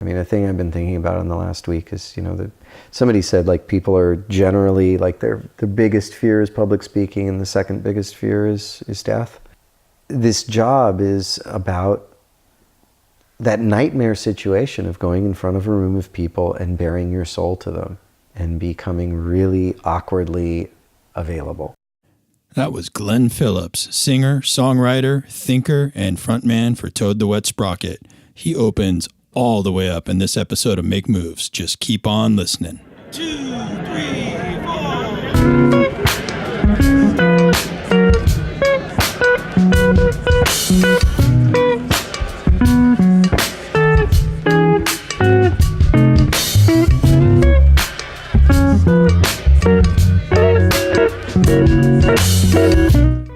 mean, a thing I've been thinking about in the last week is, that somebody said, like, people are generally, like, their biggest fear is public speaking, and the second biggest fear is death. This job is about that nightmare situation of going in front of a room of people and baring your soul to them and becoming really awkwardly available. That was Glen Phillips, singer, songwriter, thinker, and frontman for Toad the Wet Sprocket. He opens all the way up in this episode of Make Moves. Just keep on listening. 2, 3, 4.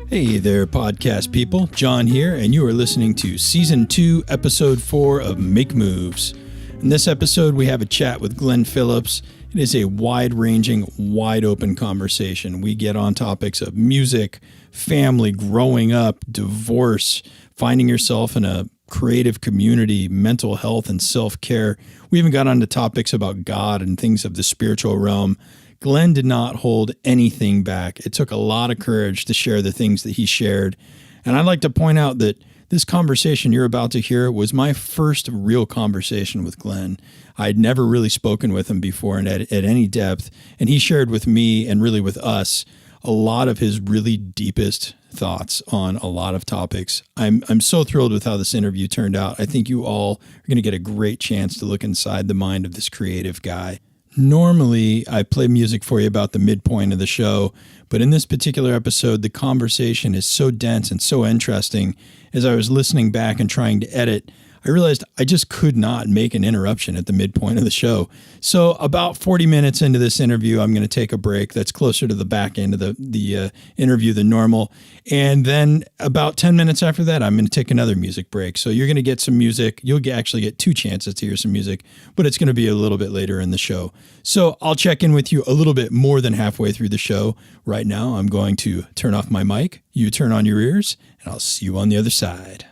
Hey there, podcast people. John here, and you are listening to Season 2, Episode 4 of Make Moves. In this episode, we have a chat with Glen Phillips. It is a wide-ranging, wide-open conversation. We get on topics of music, family, growing up, divorce, finding yourself in a creative community, mental health, and self-care. We even got onto topics about God and things of the spiritual realm. Glen did not hold anything back. It took a lot of courage to share the things that he shared. And I'd like to point out that this conversation you're about to hear was my first real conversation with Glen. I'd never really spoken with him before and at any depth. And he shared with me and really with us a lot of his really deepest thoughts on a lot of topics. I'm so thrilled with how this interview turned out. I think you all are going to get a great chance to look inside the mind of this creative guy. Normally, I play music for you about the midpoint of the show, but in this particular episode, the conversation is so dense and so interesting. As I was listening back and trying to edit, I realized I just could not make an interruption at the midpoint of the show. So about 40 minutes into this interview, I'm going to take a break that's closer to the back end of the interview than normal. And then about 10 minutes after that, I'm going to take another music break. So you're going to get some music. You'll actually get 2 chances to hear some music, but it's going to be a little bit later in the show. So I'll check in with you a little bit more than halfway through the show. Right now, I'm going to turn off my mic. You turn on your ears, and I'll see you on the other side.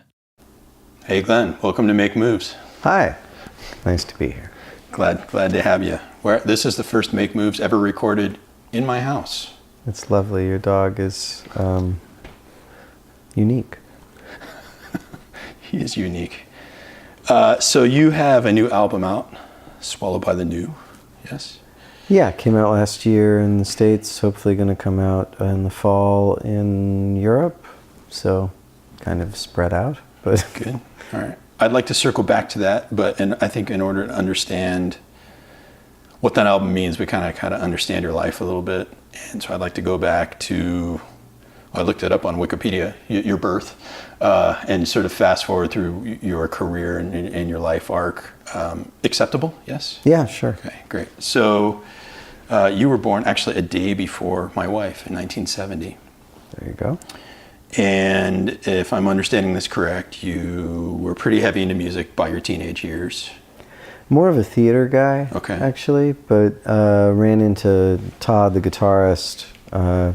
Hey, Glen, welcome to Make Moves. Hi, nice to be here. Glad to have you. This is the first Make Moves ever recorded in my house. It's lovely. Your dog is unique. He is unique. So you have a new album out, Swallowed by the New, yes? Yeah, it came out last year in the States, hopefully going to come out in the fall in Europe, so kind of spread out. But good. All right. I'd like to circle back to that, and I think in order to understand what that album means, we kind of understand your life a little bit. And so I'd like to go back to, I looked it up on Wikipedia, your birth, and sort of fast forward through your career and your life arc. Acceptable? Yes? Yeah, sure. Okay, great. So you were born actually a day before my wife in 1970. There you go. And if I'm understanding this correct, you were pretty heavy into music by your teenage years. More of a theater guy, okay, actually, but ran into Todd, the guitarist,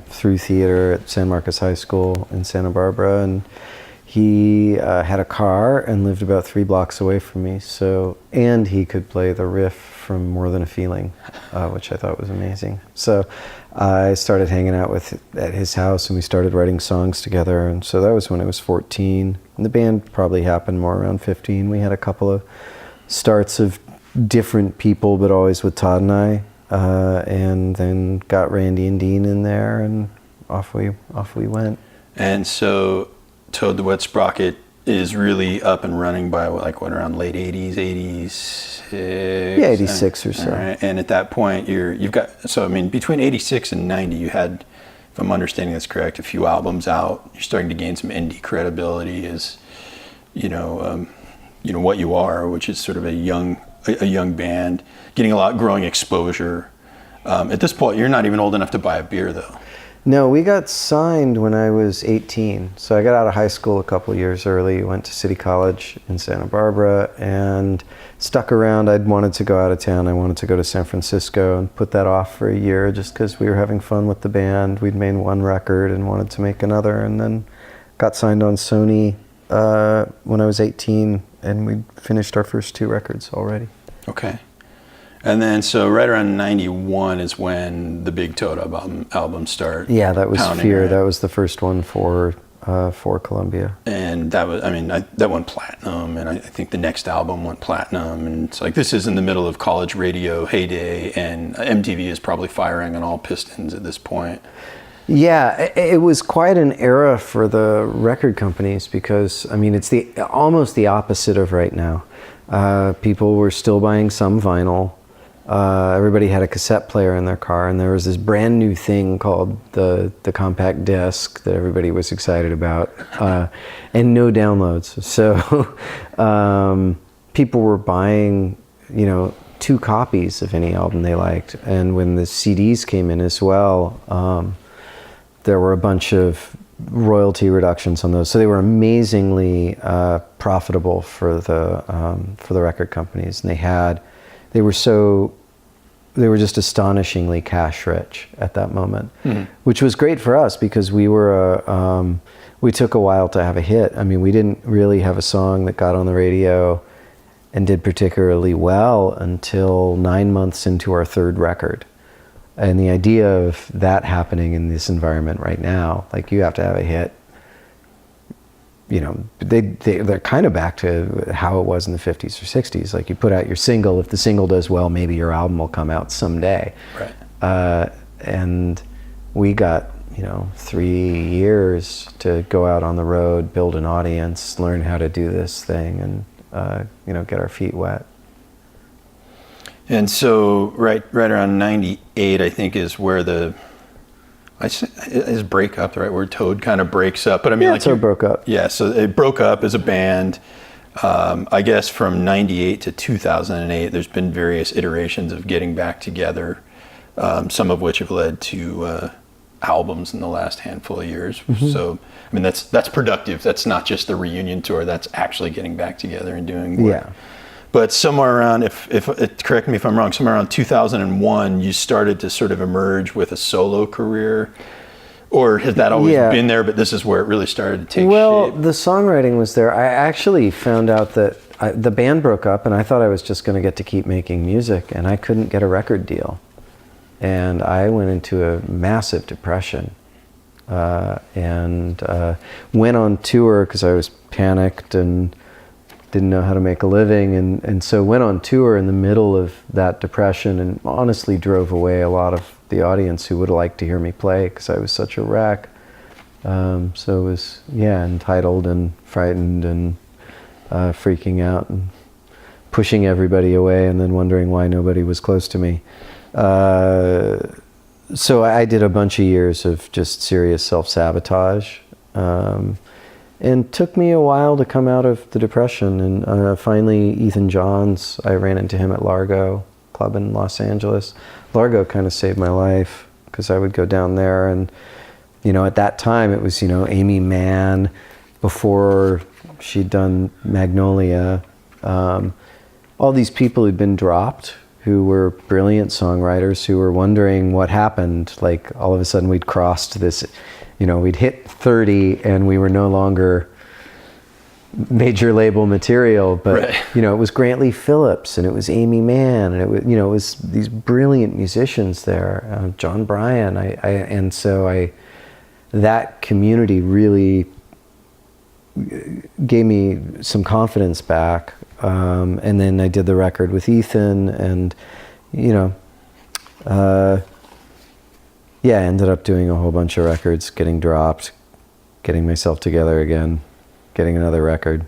through theater at San Marcos High School in Santa Barbara, and he had a car and lived about 3 blocks away from me. And he could play the riff from More Than a Feeling, which I thought was amazing. So I started hanging out at his house, and we started writing songs together. And so that was when I was 14. And the band probably happened more around 15. We had a couple of starts of different people, but always with Todd and I. And then got Randy and Dean in there, and off we went. And so Toad the Wet Sprocket is really up and running by around late 80s, 86? Yeah, 86 or so. Right. And at that point, between 86 and 90, you had, if I'm understanding this correct, a few albums out. You're starting to gain some indie credibility as, what you are, which is sort of a young band, getting growing exposure. At this point, you're not even old enough to buy a beer, though. No, we got signed when I was 18. So I got out of high school a couple years early, went to City College in Santa Barbara, and stuck around. I'd wanted to go out of town. I wanted to go to San Francisco and put that off for a year just because we were having fun with the band. We'd made one record and wanted to make another, and then got signed on Sony when I was 18 and we finished our first 2 records already. Okay. And then, so right around 91 is when the big Toad album started. Yeah, that was pounding, Fear. right? That was the first one for Columbia. And that was, I mean, that went platinum, and I think the next album went platinum. And it's like, this is in the middle of college radio heyday, and MTV is probably firing on all pistons at this point. Yeah, it was quite an era for the record companies because, I mean, it's almost the opposite of right now. People were still buying some vinyl. Everybody had a cassette player in their car, and there was this brand new thing called the compact disc that everybody was excited about, and no downloads. So people were buying, 2 copies of any album they liked. And when the CDs came in as well, there were a bunch of royalty reductions on those, so they were amazingly profitable for the record companies, and they were just astonishingly cash rich at that moment, which was great for us because we took a while to have a hit. I mean, we didn't really have a song that got on the radio and did particularly well until 9 months into our 3rd record. And the idea of that happening in this environment right now, like you have to have a hit, they're kind of back to how it was in the 50s or 60s. Like you put out your single, if the single does well, maybe your album will come out someday. Right. And we got, 3 years to go out on the road, build an audience, learn how to do this thing, and, get our feet wet. And so right around 98, I think, is where is break up the right word? Toad kind of breaks up, but I mean, yeah, Toad broke up. Yeah, so it broke up as a band. I guess from 98 to 2008, there's been various iterations of getting back together, some of which have led to albums in the last handful of years. Mm-hmm. So, I mean, that's productive. That's not just the reunion tour. That's actually getting back together and doing work. Yeah. But somewhere around, if correct me if I'm wrong, somewhere around 2001, you started to sort of emerge with a solo career, or has that always been there? But this is where it really started to take shape. Well, the songwriting was there. I actually found out that the band broke up, and I thought I was just going to get to keep making music, and I couldn't get a record deal, and I went into a massive depression, and went on tour because I was panicked and didn't know how to make a living, and so went on tour in the middle of that depression, and honestly drove away a lot of the audience who would have liked to hear me play because I was such a wreck. So it was, entitled and frightened and freaking out and pushing everybody away and then wondering why nobody was close to me. So I did a bunch of years of just serious self-sabotage. And took me a while to come out of the depression. And finally, Ethan Johns, I ran into him at Largo Club in Los Angeles. Largo kind of saved my life because I would go down there and, at that time it was, Amy Mann before she'd done Magnolia. All these people who'd been dropped who were brilliant songwriters who were wondering what happened. Like all of a sudden we'd crossed this, we'd hit 30 and we were no longer major label material, but right. It was Glen Phillips and it was Amy Mann and it was these brilliant musicians there, John Bryan. And so that community really gave me some confidence back. And then I did the record with Ethan and, I ended up doing a whole bunch of records, getting dropped, getting myself together again, getting another record,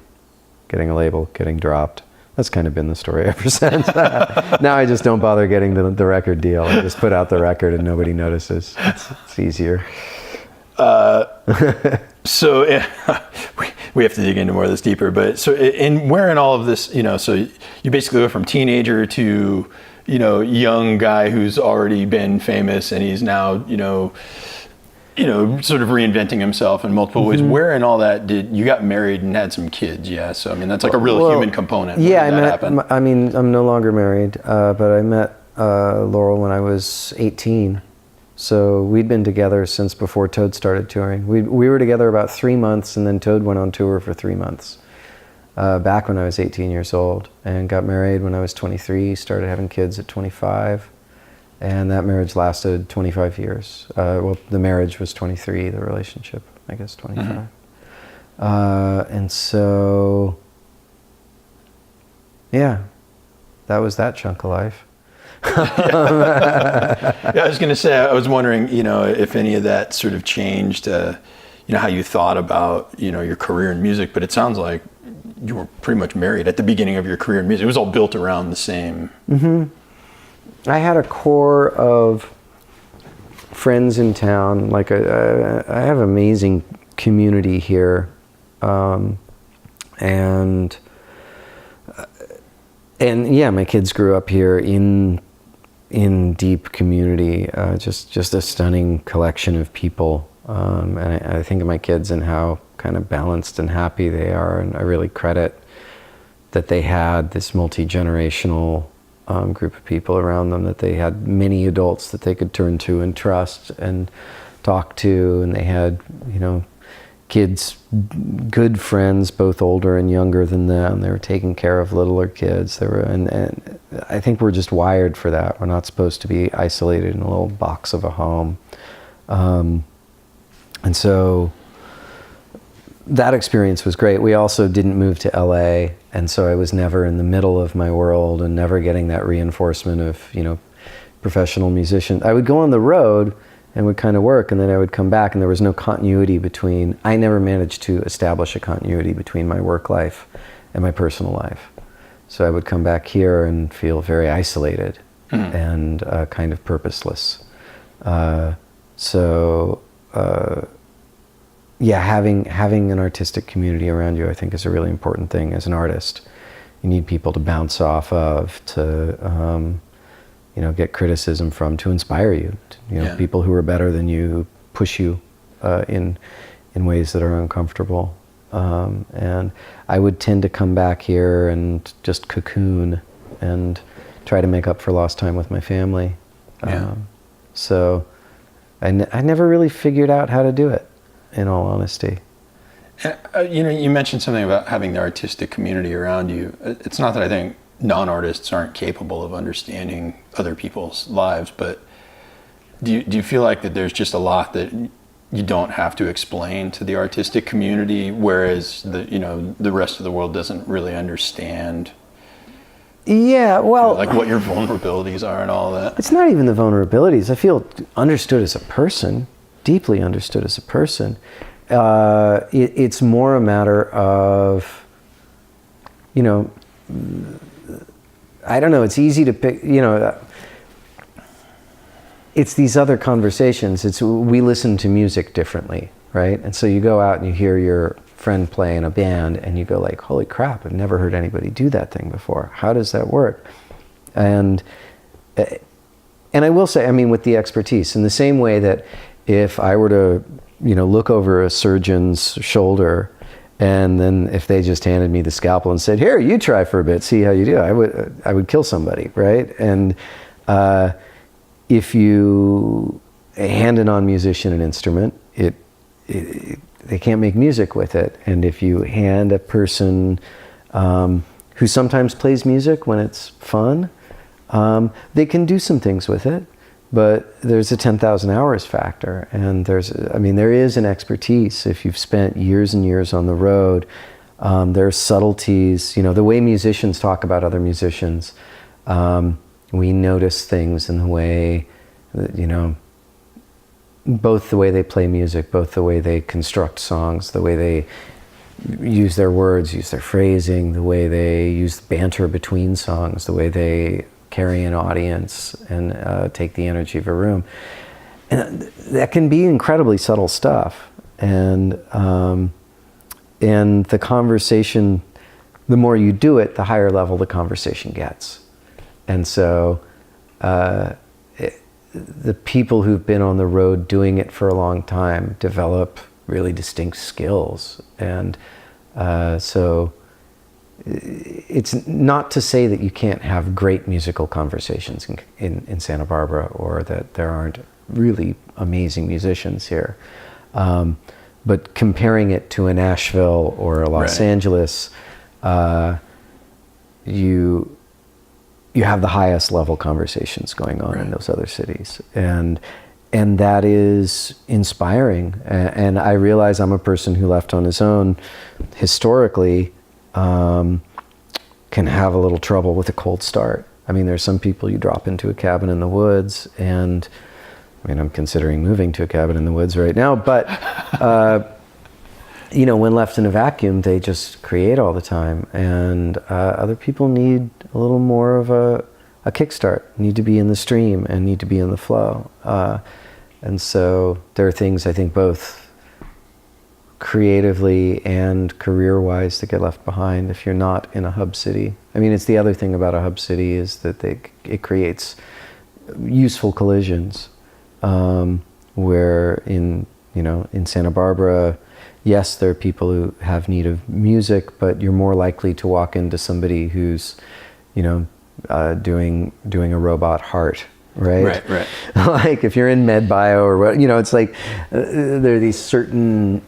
getting a label, getting dropped. That's kind of been the story ever since. Now I just don't bother getting the record deal. I just put out the record and nobody notices. It's easier. So we have to dig into more of this deeper. But so where in all of this, so you basically go from teenager to young guy who's already been famous and he's now, sort of reinventing himself in multiple ways. Where in all that you got married and had some kids? Yeah. So, I mean, that's like a real human component. I'm no longer married, but I met Laurel when I was 18. So we'd been together since before Toad started touring. We were together about 3 months and then Toad went on tour for 3 months. back when I was 18 years old, and got married when I was 23, started having kids at 25, and that marriage lasted 25 years. Well, the marriage was 23, the relationship, I guess, 25. Mm-hmm. And so, yeah, that was that chunk of life. Yeah, I was going to say, I was wondering, if any of that sort of changed, how you thought about, your career in music, but it sounds like you were pretty much married at the beginning of your career in music. It was all built around the same. Mm-hmm. I had a core of friends in town. Like I have amazing community here, and yeah, my kids grew up here in deep community. Just a stunning collection of people, and I think of my kids and how kind of balanced and happy they are, and I really credit that they had this multi-generational group of people around them, that they had many adults that they could turn to and trust and talk to, and they had, kids, good friends, both older and younger than them. They were taking care of littler kids. They were, and I think we're just wired for that. We're not supposed to be isolated in a little box of a home, and so that experience was great. We also didn't move to LA, and so I was never in the middle of my world and never getting that reinforcement of, professional musician. I would go on the road and would kind of work, and then I would come back, and there was no continuity between. I never managed to establish a continuity between my work life and my personal life. So I would come back here and feel very isolated and kind of purposeless. Yeah, having an artistic community around you, I think, is a really important thing as an artist. You need people to bounce off of, to get criticism from, to inspire you. People who are better than you, who push you in ways that are uncomfortable. And I would tend to come back here and just cocoon and try to make up for lost time with my family. Yeah. So I never really figured out how to do it, in all honesty. You mentioned something about having the artistic community around you. It's not that I think non-artists aren't capable of understanding other people's lives, but do you feel like that there's just a lot that you don't have to explain to the artistic community, whereas the rest of the world doesn't really understand? Yeah, well, like what your vulnerabilities are and all that. It's not even the vulnerabilities. I feel understood as a person, deeply understood as a person. It's more a matter of, I don't know, it's easy to pick, it's these other conversations. We listen to music differently, right? And so you go out and you hear your friend play in a band and you go like, holy crap, I've never heard anybody do that thing before. How does that work? And I will say, with the expertise, in the same way that if I were to, look over a surgeon's shoulder, and then if they just handed me the scalpel and said, "Here, you try for a bit, see how you do," I would kill somebody, right? And if you hand a non-musician an instrument, they can't make music with it. And if you hand a person who sometimes plays music when it's fun, they can do some things with it. But there's a 10,000 hours factor, and there is an expertise. If you've spent years and years on the road, there are subtleties. The way musicians talk about other musicians, we notice things in the way, both the way they play music, both the way they construct songs, the way they use their words, use their phrasing, the way they use banter between songs, the way they carry an audience and take the energy of a room. And that can be incredibly subtle stuff. And the conversation, the more you do it, the higher level the conversation gets. And so the people who've been on the road doing it for a long time develop really distinct skills. And so it's not to say that you can't have great musical conversations in Santa Barbara, or that there aren't really amazing musicians here. But comparing it to a Nashville or a Los Angeles, you have the highest level conversations going on in those other cities, and that is inspiring. And I realize I'm a person who left on his own historically can have a little trouble with a cold start. I mean, there's some people you drop into a cabin in the woods, and I mean, I'm considering moving to a cabin in the woods right now, but you know, when left in a vacuum, they just create all the time. And other people need a little more of a kickstart, need to be in the stream and need to be in the flow. And so there are things I think both creatively and career-wise that get left behind if you're not in a hub city. I mean, it's the other thing about a hub city is that it creates useful collisions, where in Santa Barbara, yes, there are people who have need of music, but you're more likely to walk into somebody who's, doing a robot heart, right? Right. Like if you're in med bio or what, it's like there are these certain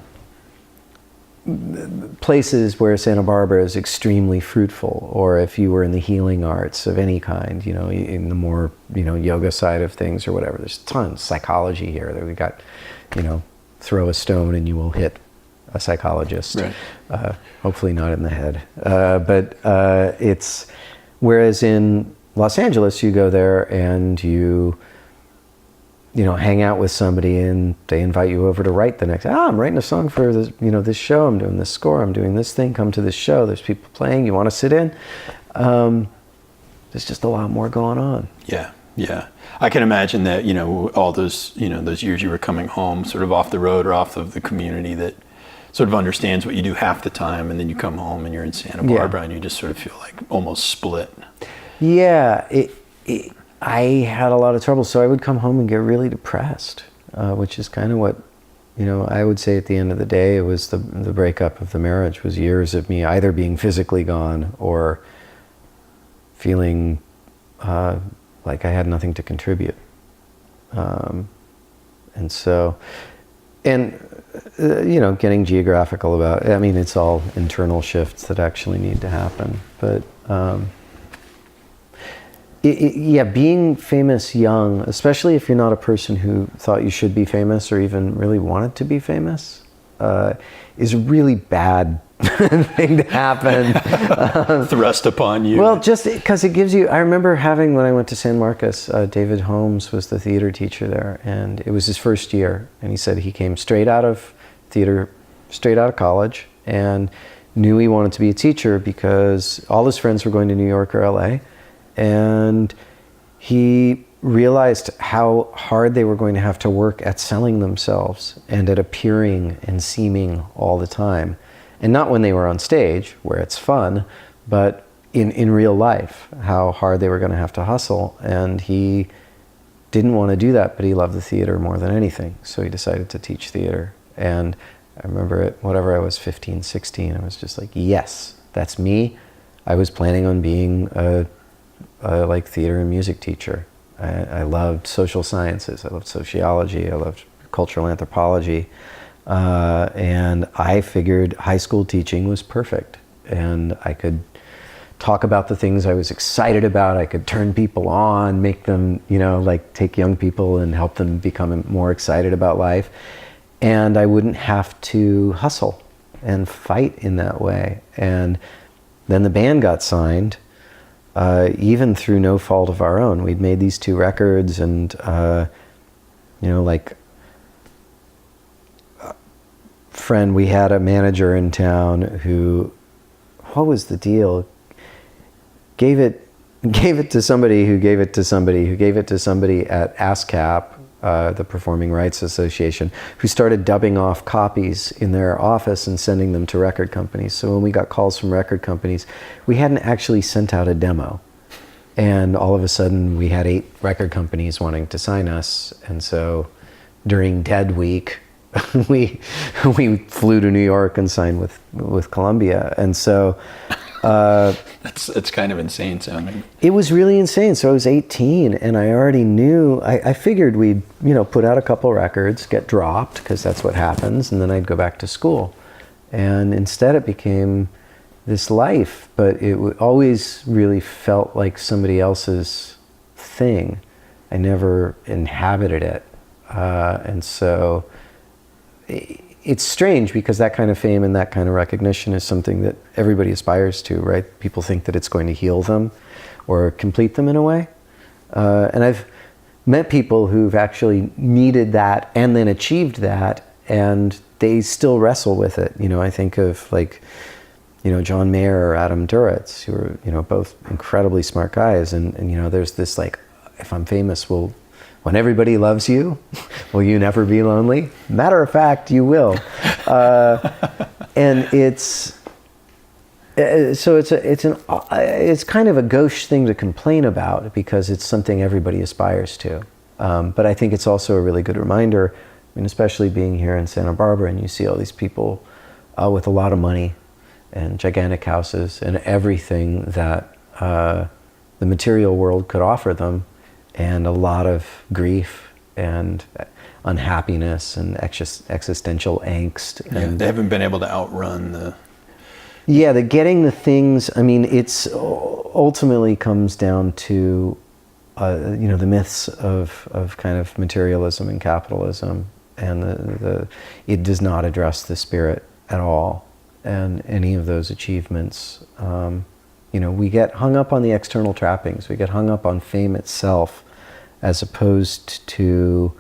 places where Santa Barbara is extremely fruitful, or if you were in the healing arts of any kind, in the more, yoga side of things or whatever, there's tons of psychology here that we got, throw a stone and you will hit a psychologist, right. Hopefully not in the head. But it's, whereas in Los Angeles, you go there and you hang out with somebody and they invite you over to write the next, I'm writing a song for this, this show, I'm doing this score, I'm doing this thing, come to this show, there's people playing, you want to sit in? There's just a lot more going on. Yeah. I can imagine that, all those, those years you were coming home sort of off the road or off of the community that sort of understands what you do half the time, and then you come home and you're in Santa Barbara and you just sort of feel like almost split. Yeah, I had a lot of trouble, so I would come home and get really depressed, which is kind of what, I would say at the end of the day, it was the breakup of the marriage was years of me either being physically gone or feeling like I had nothing to contribute. And so, getting geographical about, it's all internal shifts that actually need to happen. But being famous young, especially if you're not a person who thought you should be famous or even really wanted to be famous, is a really bad thing to happen. Thrust upon you. Well, just because it gives you, I remember when I went to San Marcos, David Holmes was the theater teacher there, and it was his first year, and he said he came straight out of theater, straight out of college, and knew he wanted to be a teacher because all his friends were going to New York or LA, and he realized how hard they were going to have to work at selling themselves and at appearing and seeming all the time. And not when they were on stage, where it's fun, but in real life, how hard they were going to have to hustle. And he didn't want to do that, but he loved the theater more than anything. So he decided to teach theater. And I remember whatever I was, 15, 16, I was just like, yes, that's me. I was planning on being a theater and music teacher. I loved social sciences. I loved sociology. I loved cultural anthropology. And I figured high school teaching was perfect, and I could talk about the things I was excited about. I could turn people on, make them, take young people and help them become more excited about life. And I wouldn't have to hustle and fight in that way. And then the band got signed, even through no fault of our own. We'd made these 2 records and, friend, we had a manager in town who, what was the deal? Gave it to somebody who gave it to somebody who gave it to somebody at ASCAP, the Performing Rights Association, who started dubbing off copies in their office and sending them to record companies. So when we got calls from record companies, we hadn't actually sent out a demo. And all of a sudden we had 8 record companies wanting to sign us. And so during Dead Week, we flew to New York and signed with Columbia. And so that's kind of insane sounding. It was really insane. So I was 18 and I already knew, I figured we'd put out a couple records, get dropped, because that's what happens, and then I'd go back to school. And instead it became this life, but it always really felt like somebody else's thing. I never inhabited it. And so it's strange because that kind of fame and that kind of recognition is something that everybody aspires to, right? People think that it's going to heal them or complete them in a way. And I've met people who've actually needed that and then achieved that, and they still wrestle with it. You know, I think of like, you know, John Mayer or Adam Duritz, who are, you know, both incredibly smart guys. And you know, there's this like, if I'm famous, when everybody loves you, will you never be lonely? Matter of fact, you will. And it's kind of a gauche thing to complain about because it's something everybody aspires to. But I think it's also a really good reminder. I mean, especially being here in Santa Barbara, and you see all these people with a lot of money and gigantic houses and everything that the material world could offer them, and a lot of grief and unhappiness and existential angst. Yeah, and they haven't been able to outrun the... Yeah, the getting the things, I mean, it's ultimately comes down to, you know, the myths of kind of materialism and capitalism, and it does not address the spirit at all. And any of those achievements, you know, we get hung up on the external trappings, we get hung up on fame itself, as opposed to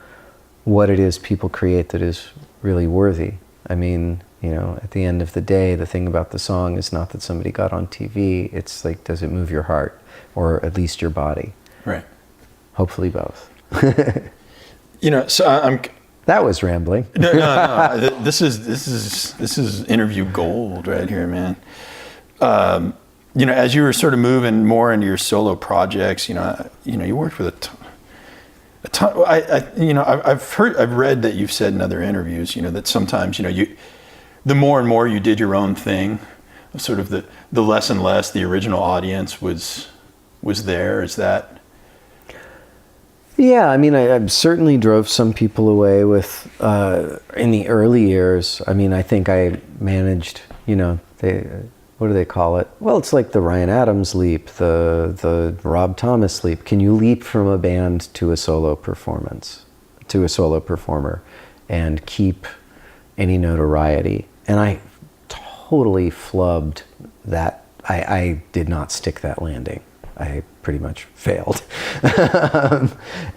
what it is people create that is really worthy. I mean, you know, at the end of the day, the thing about the song is not that somebody got on TV, it's like, does it move your heart, or at least your body? Right. Hopefully both. You know, so I'm... That was rambling. No. This is interview gold right here, man. You know, as you were sort of moving more into your solo projects, you know, you worked with a ton. I've read that you've said in other interviews, you know, that sometimes, you know, the more and more you did your own thing, sort of the less and less the original audience was there. Is that? Yeah, I mean, I certainly drove some people away with, in the early years. I mean, I think I managed, you know, what do they call it? Well, it's like the Ryan Adams leap, the Rob Thomas leap. Can you leap from a band to a solo performance, to a solo performer, and keep any notoriety? And I totally flubbed that. I did not stick that landing. I pretty much failed.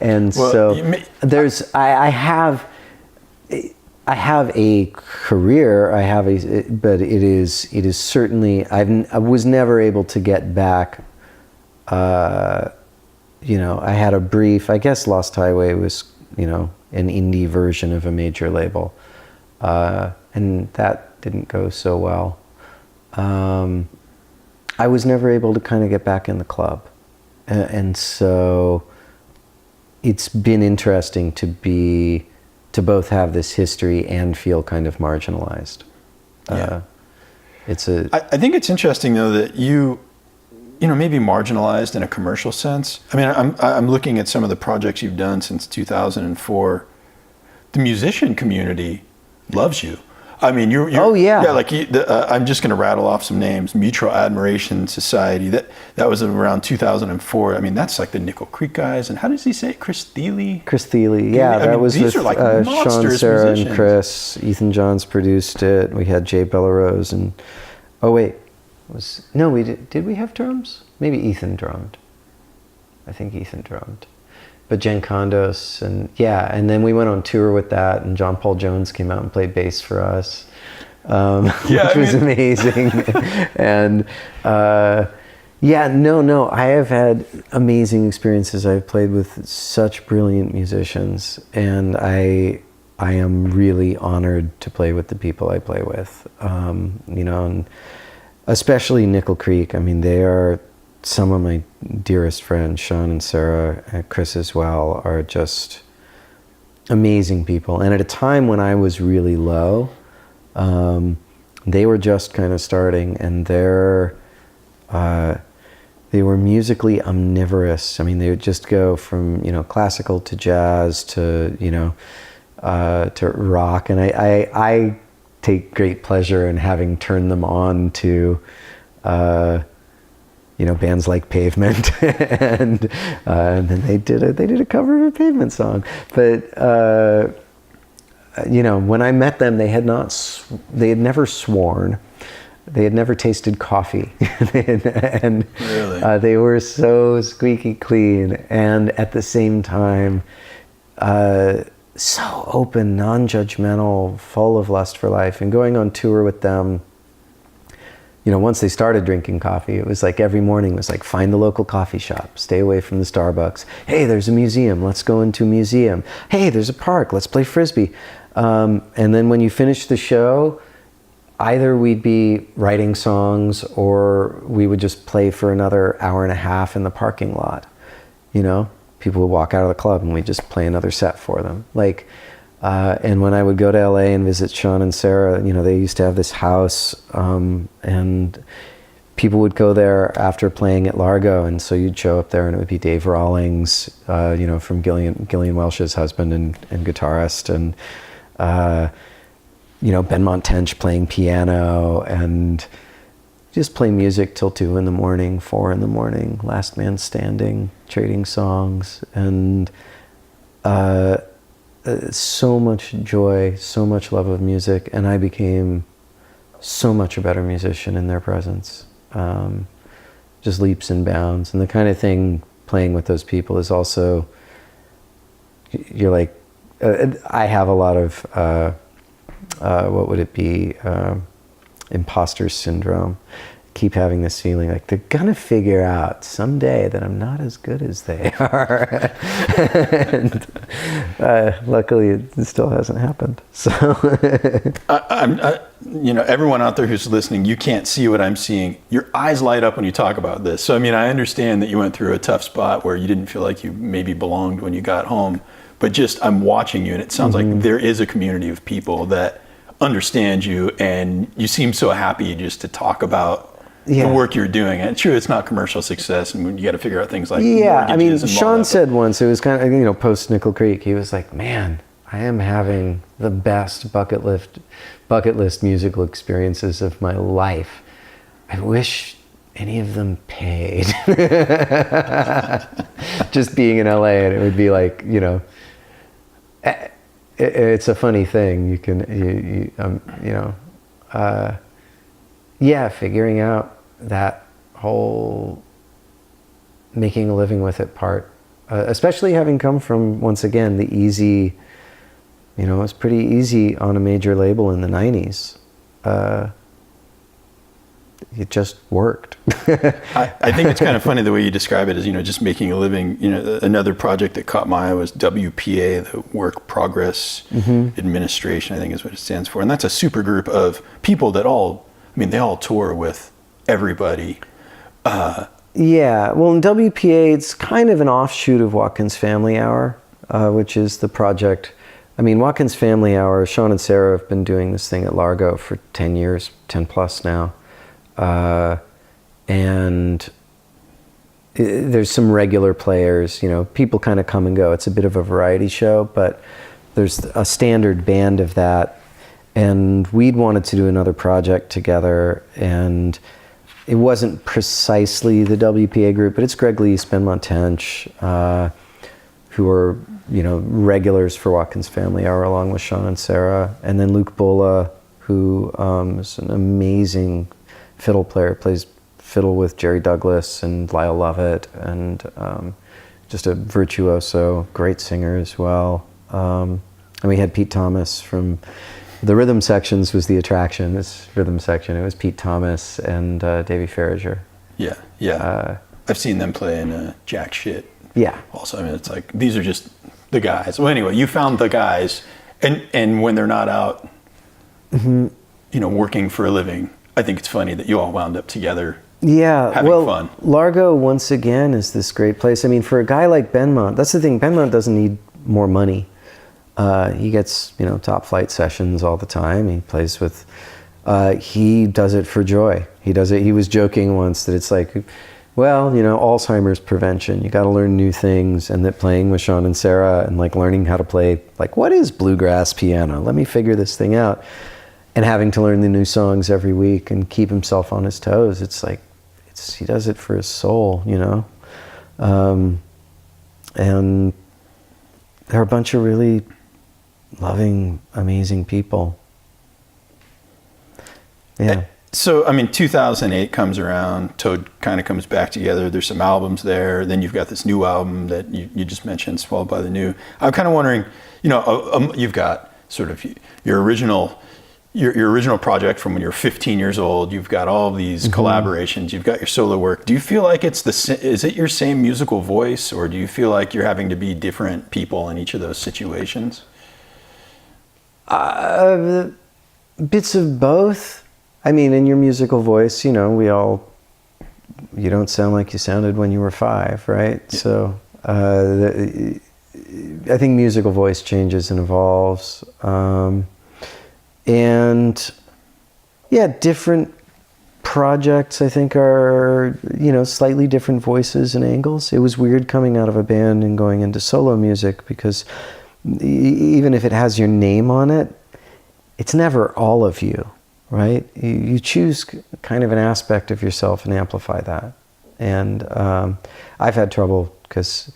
And well, so there's, I have a career, but it is certainly, I was never able to get back. You know, I had a brief, I guess Lost Highway was, you know, an indie version of a major label. And that didn't go so well. I was never able to kind of get back in the club. And so it's been interesting to both have this history and feel kind of marginalized. Yeah. I think it's interesting though that you know, maybe marginalized in a commercial sense. I mean, I'm looking at some of the projects you've done since 2004. The musician community loves you. I mean, you're oh yeah, like I'm just going to rattle off some names. Mutual Admiration Society. That was around 2004. I mean, that's like the Nickel Creek guys. And how does he say it? Chris Thiele? Chris Thiele. Yeah, that was these with are like Sean, Sarah, musicians. And Chris. Ethan Johns produced it. We had Jay Bellarose and did we have drums? Maybe Ethan drummed. I think Ethan drummed. But Jen Condos, and then we went on tour with that, and John Paul Jones came out and played bass for us, which was amazing. And I have had amazing experiences. I've played with such brilliant musicians, and I am really honored to play with the people I play with. You know, and especially Nickel Creek. I mean, they are some of my dearest friends. Sean and Sarah and Chris as well are just amazing people. And at a time when I was really low, they were just kind of starting, and they were musically omnivorous. I mean, they would just go from, you know, classical to jazz to, you know, to rock. And I take great pleasure in having turned them on to bands like Pavement, and then they did a cover of a Pavement song. But when I met them, they had never sworn. They had never tasted coffee, and really? They were so squeaky clean, and at the same time, so open, non-judgmental, full of lust for life. And going on tour with them, once they started drinking coffee, it was like every morning was like, find the local coffee shop, stay away from the Starbucks. Hey, there's a museum, let's go into a museum. Hey, there's a park, let's play Frisbee. And then when you finish the show, either we'd be writing songs or we would just play for another hour and a half in the parking lot. People would walk out of the club and we'd just play another set for them. And when I would go to LA and visit Sean and Sarah, they used to have this house, and people would go there after playing at Largo, and so you'd show up there and it would be Dave Rawlings, from Gillian Welsh's husband and guitarist, and Benmont Tench playing piano, and just play music till 2 a.m, 4 a.m, last man standing, trading songs, and so much joy, so much love of music, and I became so much a better musician in their presence. Just leaps and bounds. And the kind of thing playing with those people is also, you're like, I have a lot of, what would it be, imposter syndrome. Keep having this feeling like they're gonna figure out someday that I'm not as good as they are. And luckily it still hasn't happened. So everyone out there who's listening, you can't see what I'm seeing. Your eyes light up when you talk about this. So I understand that you went through a tough spot where you didn't feel like you maybe belonged when you got home, but just I'm watching you and it sounds like there is a community of people that understand you, and you seem so happy just to talk about the work you're doing. And true, it's not commercial success, and you got to figure out things like mortgages and Sean said once, it was kind of post Nickel Creek, he was like, man, I am having the best bucket list musical experiences of my life. I wish any of them paid. Just being in LA, and it would be like, it's a funny thing. You can, figuring out that whole making a living with it part, especially having come from, once again, the easy, it was pretty easy on a major label in the 90s. It just worked. I think it's kind of funny the way you describe it as, just making a living. Another project that caught my eye was WPA, the Work Progress Administration, I think is what it stands for. And that's a super group of people that they all tour with everybody. Well, in WPA, it's kind of an offshoot of Watkins Family Hour, which is the project. Watkins Family Hour, Sean and Sarah have been doing this thing at Largo for 10 years, 10 plus now. And there's some regular players, people kind of come and go. It's a bit of a variety show, but there's a standard band of that. And we'd wanted to do another project together, and it wasn't precisely the WPA group, but it's Greg Lee, Benmont Tench, who are, regulars for Watkins Family Hour along with Sean and Sarah. And then Luke Bola, who is an amazing fiddle player, plays fiddle with Jerry Douglas and Lyle Lovett, and just a virtuoso, great singer as well. And we had Pete Thomas from the Rhythm Sections was the attraction, this rhythm section. It was Pete Thomas and Davey Farriger. Yeah. I've seen them play in Jack Shit. Yeah. Also, it's like, these are just the guys. Well, anyway, you found the guys, and when they're not out, working for a living, I think it's funny that you all wound up together. Having fun. Largo, once again, is this great place. For a guy like Benmont, that's the thing, Benmont doesn't need more money. He gets, top flight sessions all the time. He plays with, he does it for joy. He was joking once that it's like, Alzheimer's prevention. You got to learn new things, and that playing with Sean and Sarah and learning how to play, what is bluegrass piano? Let me figure this thing out. and having to learn the new songs every week and keep himself on his toes. It's like, he does it for his soul, you know? And they're a bunch of really loving, amazing people. Yeah. So, I mean, 2008 comes around, Toad kind of comes back together. There's some albums there. Then you've got this new album that you just mentioned, Swallowed by the New. I'm kind of wondering, you know, you've got sort of your original project from when you're 15 years old. You've got all these collaborations. You've got your solo work. Do you feel like is it your same musical voice, or do you feel like you're having to be different people in each of those situations? Bits of both. I mean, in your musical voice, you know, you don't sound like you sounded when you were 5, right? Yeah. So I think musical voice changes and evolves. And yeah, different projects, I think, are, you know, slightly different voices and angles. It was weird coming out of a band and going into solo music, because even if it has your name on it, it's never all of you. Right? You choose kind of an aspect of yourself and amplify that. And I've had trouble because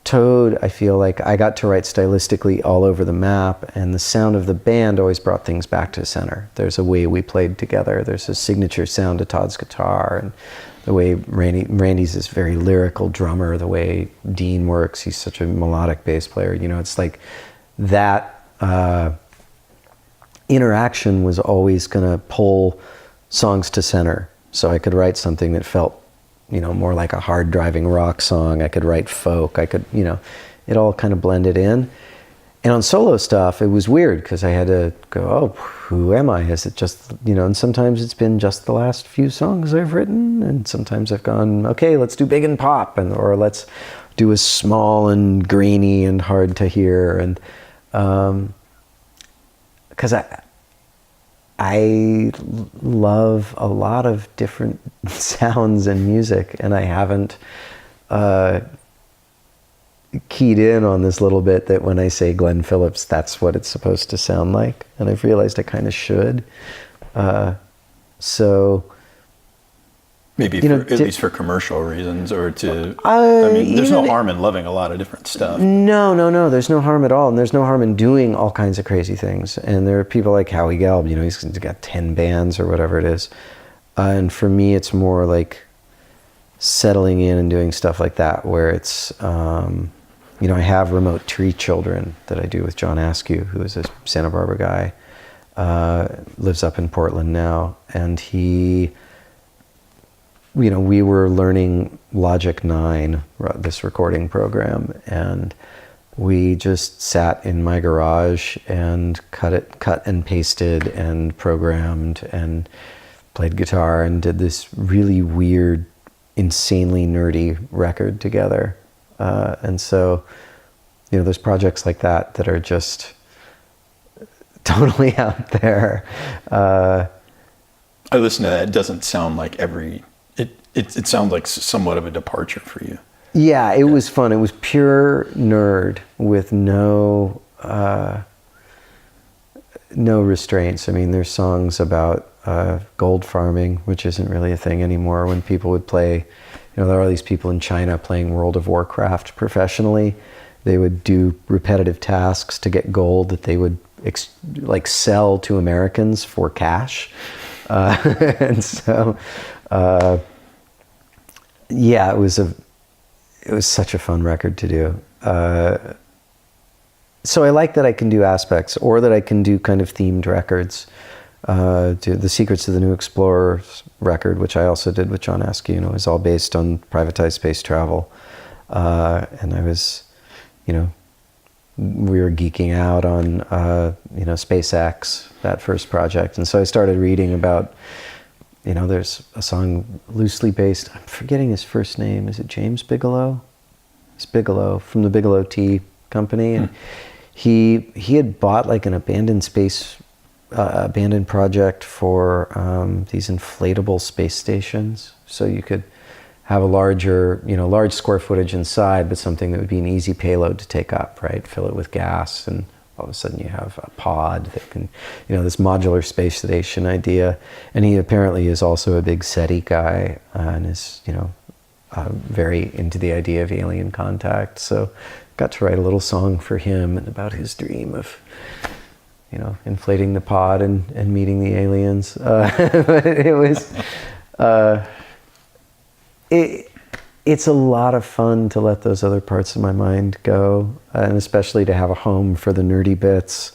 Toad, I feel like I got to write stylistically all over the map, and the sound of the band always brought things back to center. There's a way we played together. There's a signature sound to Todd's guitar, and the way Randy's this very lyrical drummer, the way Dean works, he's such a melodic bass player. You know, it's like that interaction was always going to pull songs to center. So I could write something that felt, you know, more like a hard driving rock song. I could write folk. I could, you know, it all kind of blended in. And on solo stuff, it was weird because I had to go, oh, who am I? Is it just, you know, and sometimes it's been just the last few songs I've written. And sometimes I've gone, okay, let's do big and pop, or let's do a small and grainy and hard to hear. And, because I love a lot of different sounds and music, and I haven't keyed in on this little bit that when I say Glen Phillips, that's what it's supposed to sound like, and I've realized I kind of should. So maybe at least for commercial reasons, or to, I mean, there's no harm in loving a lot of different stuff. No, there's no harm at all. And there's no harm in doing all kinds of crazy things. And there are people like Howie Gelb, you know, he's got 10 bands or whatever it is. And for me, it's more like settling in and doing stuff like that, where it's, you know, I have Remote Tree Children that I do with John Askew, who is a Santa Barbara guy, lives up in Portland now. And he, you know, we were learning Logic 9, this recording program, and we just sat in my garage and cut and pasted and programmed and played guitar and did this really weird, insanely nerdy record together. And so, you know, there's projects like that are just totally out there. I listen to that. It doesn't sound like it sounds like somewhat of a departure for you. Yeah, it was fun. It was pure nerd with no restraints. I mean, there's songs about gold farming, which isn't really a thing anymore. When people would play, you know, there are all these people in China playing World of Warcraft professionally. They would do repetitive tasks to get gold that they would sell to Americans for cash. And so, yeah, it was such a fun record to do. So I like that I can do aspects, or that I can do kind of themed records. The Secrets of the New Explorers record, which I also did with John Askew, you know, is all based on privatized space travel. And I was, you know, we were geeking out on, you know, SpaceX, that first project. And so I started reading about, you know, there's a song loosely based, I'm forgetting his first name. Is it James Bigelow? It's Bigelow from the Bigelow Tea Company. And he had bought like an abandoned project for these inflatable space stations. So you could have a large square footage inside, but something that would be an easy payload to take up, right? Fill it with gas and all of a sudden you have a pod that can, this modular space station idea. And he apparently is also a big SETI guy, and is, very into the idea of alien contact. So got to write a little song for him and about his dream of, inflating the pod and meeting the aliens. But it was, it's a lot of fun to let those other parts of my mind go, and especially to have a home for the nerdy bits.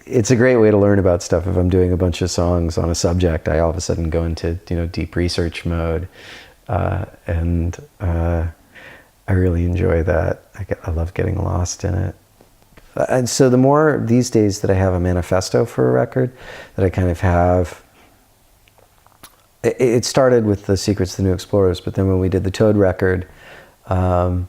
It's a great way to learn about stuff. If I'm doing a bunch of songs on a subject, I all of a sudden go into deep research mode, and I really enjoy that. I love getting lost in it. And so the more these days that I have a manifesto for a record, that I kind of have. It started with the Secrets of the New Explorers, but then when we did the Toad record, I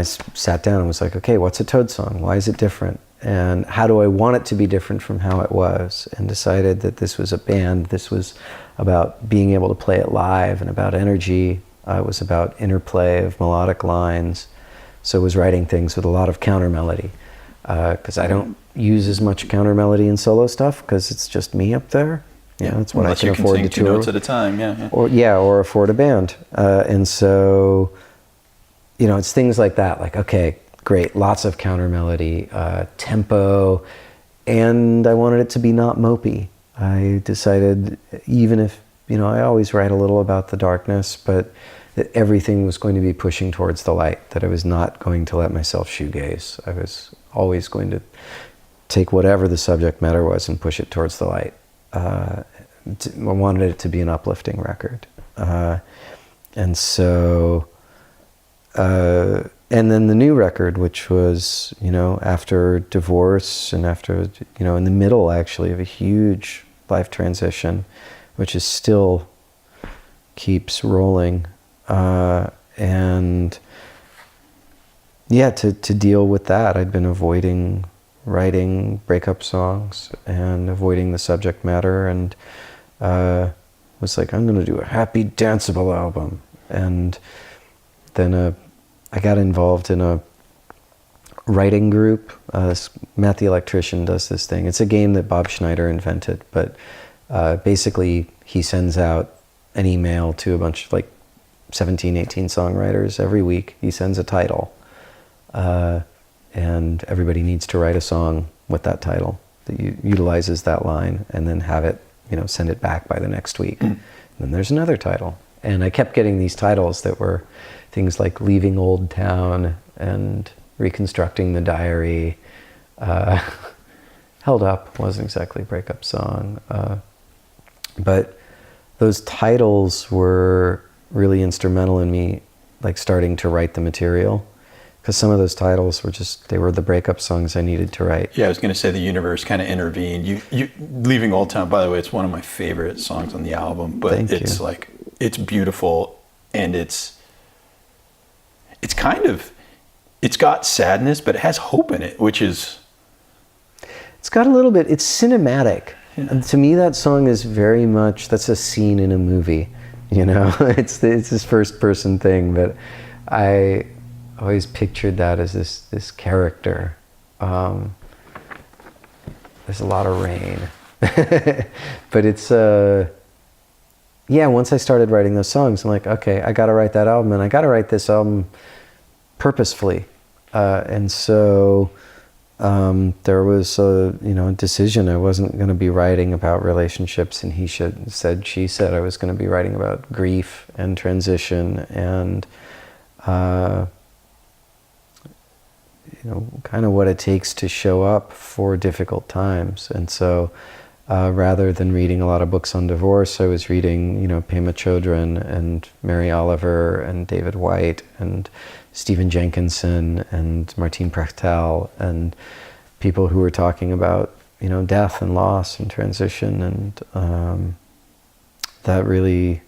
sat down and was like, okay, what's a Toad song? Why is it different? And how do I want it to be different from how it was? And decided that this was a band. This was about being able to play it live and about energy. It was about interplay of melodic lines. So I was writing things with a lot of counter melody, because I don't use as much counter melody in solo stuff because it's just me up there. That's what Unless I can afford sing to two tour. notes at a time, yeah. Or afford a band. And so, it's things like that. Like, okay, great, lots of counter melody, tempo, and I wanted it to be not mopey. I decided, even if, I always write a little about the darkness, but that everything was going to be pushing towards the light, that I was not going to let myself shoegaze. I was always going to take whatever the subject matter was and push it towards the light. I wanted it to be an uplifting record. And so, and then the new record, which was, after divorce and after, in the middle actually of a huge life transition, which is still keeps rolling. And yeah, to deal with that, I'd been avoiding writing breakup songs and avoiding the subject matter, and was like, I'm going to do a happy, danceable album. And then I got involved in a writing group. Matt the Electrician does this thing. It's a game that Bob Schneider invented, but basically he sends out an email to a bunch of 17, 18 songwriters every week. He sends a title. And everybody needs to write a song with that title that utilizes that line, and then have it, send it back by the next week. And then there's another title. And I kept getting these titles that were things like Leaving Oldtown and Reconstructing the Diary. Held Up wasn't exactly a breakup song. But those titles were really instrumental in me, starting to write the material. Because some of those titles were they were the breakup songs I needed to write. Yeah, I was going to say the universe kind of intervened. You Leaving Oldtown, by the way, it's one of my favorite songs on the album. But it's beautiful, and it's got sadness, but it has hope in it, which is... It's got a little bit, it's cinematic. Yeah. And to me, that song is very much, that's a scene in a movie, It's this first person thing, but I always pictured that as this character. There's a lot of rain. But it's, once I started writing those songs, I'm like, okay, I gotta write that album, and I gotta write this album purposefully. And so there was a decision. I wasn't gonna be writing about relationships and he said, she said. I was gonna be writing about grief and transition and kind of what it takes to show up for difficult times. And so rather than reading a lot of books on divorce, I was reading, Pema Chodron and Mary Oliver and David White and Stephen Jenkinson and Martine Prechtel and people who were talking about, death and loss and transition. And that really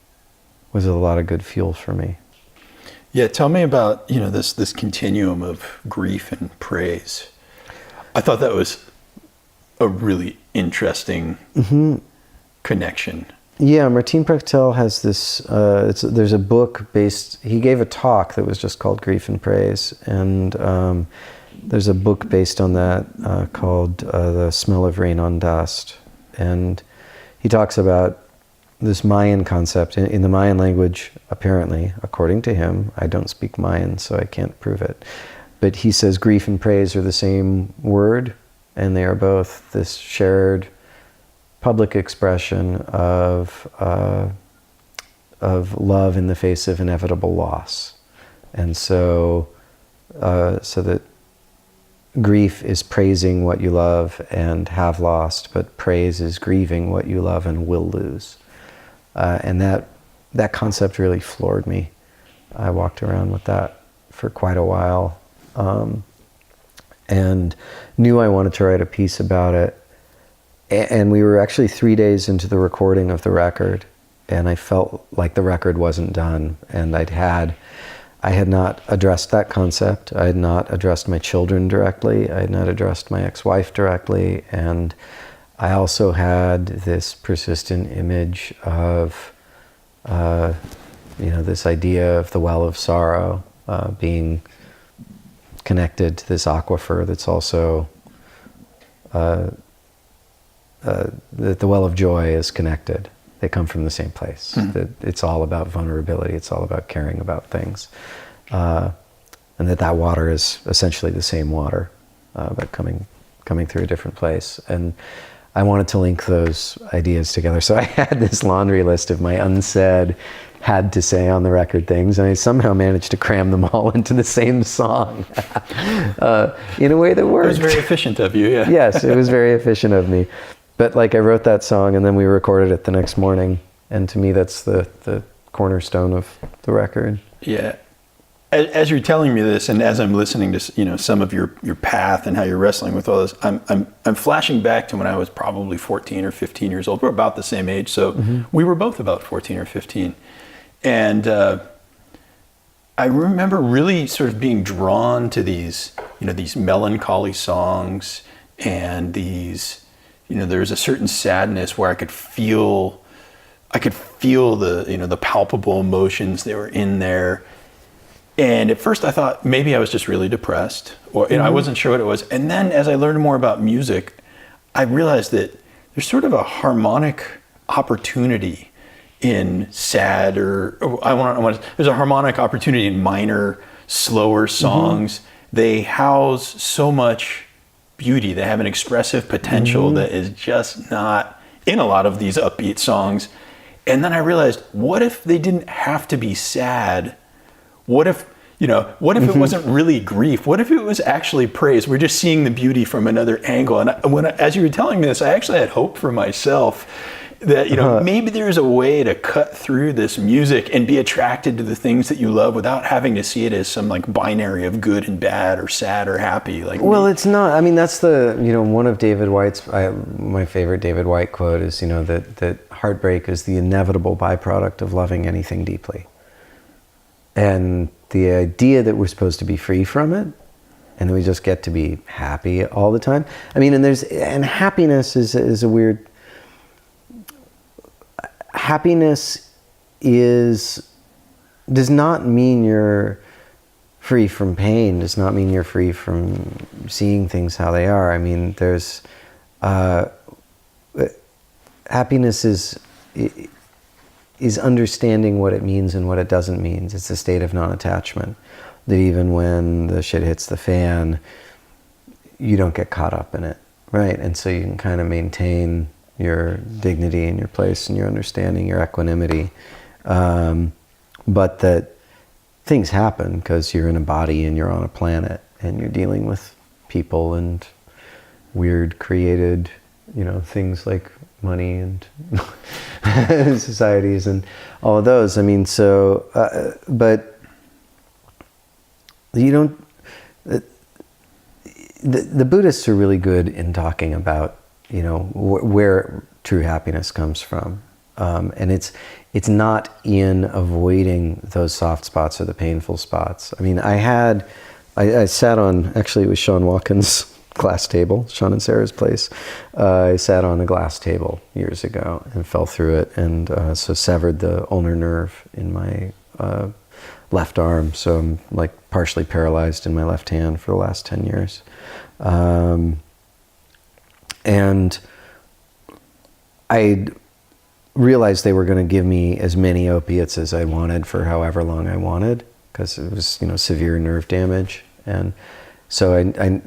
was a lot of good fuel for me. Yeah, tell me about, this continuum of grief and praise. I thought that was a really interesting connection. Yeah, Martin Prechtel has this, there's a book based, he gave a talk that was just called Grief and Praise, and there's a book based on that called The Smell of Rain on Dust, and he talks about this Mayan concept. In the Mayan language, apparently, according to him, I don't speak Mayan, so I can't prove it, but he says grief and praise are the same word, and they are both this shared public expression of love in the face of inevitable loss. And so that grief is praising what you love and have lost, but praise is grieving what you love and will lose. And that concept really floored me. I walked around with that for quite a while, and knew I wanted to write a piece about it. And we were actually 3 days into the recording of the record, and I felt like the record wasn't done, and I had not addressed that concept. I had not addressed my children directly. I had not addressed my ex-wife directly, and I also had this persistent image of, this idea of the well of sorrow being connected to this aquifer that's also that the well of joy is connected. They come from the same place. That it's all about vulnerability. It's all about caring about things, and that water is essentially the same water, but coming through a different place. And I wanted to link those ideas together. So I had this laundry list of my unsaid, had to say on the record things, and I somehow managed to cram them all into the same song in a way that worked. It was very efficient of you, yeah. Yes, it was very efficient of me. But like I wrote that song and then we recorded it the next morning, and to me that's the cornerstone of the record. Yeah. As you're telling me this, and as I'm listening to some of your path and how you're wrestling with all this, I'm flashing back to when I was probably 14 or 15 years old. We're about the same age, so we were both about 14 or 15, and I remember really sort of being drawn to these melancholy songs, and these. There's a certain sadness where I could feel the palpable emotions that were in there. And at first I thought maybe I was just really depressed, or I wasn't sure what it was. And then as I learned more about music, I realized that there's sort of a harmonic opportunity in sad, there's a harmonic opportunity in minor, slower songs. They house so much beauty. They have an expressive potential that is just not in a lot of these upbeat songs. And then I realized, what if they didn't have to be sad? What if it wasn't really grief? What if it was actually praise? We're just seeing the beauty from another angle. And as you were telling me this, I actually had hope for myself that, maybe there's a way to cut through this music and be attracted to the things that you love without having to see it as some like binary of good and bad or sad or happy. It's not. I mean, that's one of David White's, my favorite David White quote is, that heartbreak is the inevitable byproduct of loving anything deeply. And the idea that we're supposed to be free from it, and that we just get to be happy all the time. I mean, and happiness is a weird. Happiness does not mean you're free from pain, does not mean you're free from seeing things how they are. I mean, there's happiness is understanding what it means and what it doesn't mean. It's a state of non-attachment, that even when the shit hits the fan, you don't get caught up in it, right? And so you can kind of maintain your dignity and your place and your understanding, your equanimity. But that things happen because you're in a body and you're on a planet and you're dealing with people and weird created, things like money and societies and all of those. I mean, so, but you don't, the Buddhists are really good in talking about where true happiness comes from, and it's not in avoiding those soft spots or the painful spots. I mean, I sat on, actually it was Sean Watkins' glass table, Sean and Sarah's place. I sat on a glass table years ago and fell through it, and so severed the ulnar nerve in my left arm. So I'm like partially paralyzed in my left hand for the last 10 years. And I realized they were going to give me as many opiates as I wanted for however long I wanted, because it was, severe nerve damage. And so I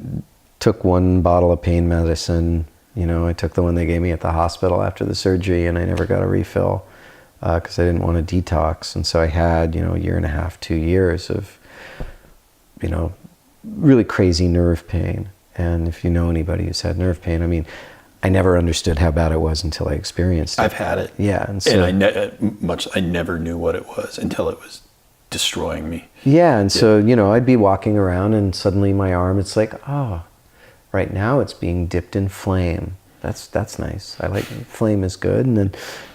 took one bottle of pain medicine. I took the one they gave me at the hospital after the surgery, and I never got a refill because I didn't want to detox. And so I had, a year and a half, 2 years of, really crazy nerve pain. And if you know anybody who's had nerve pain, I mean, I never understood how bad it was until I experienced it. I've had it. Yeah. And so, I never knew what it was until it was destroying me. Yeah. And so, I'd be walking around and suddenly my arm, it's like, oh, right now it's being dipped in flame. That's nice. I like flame is good. And then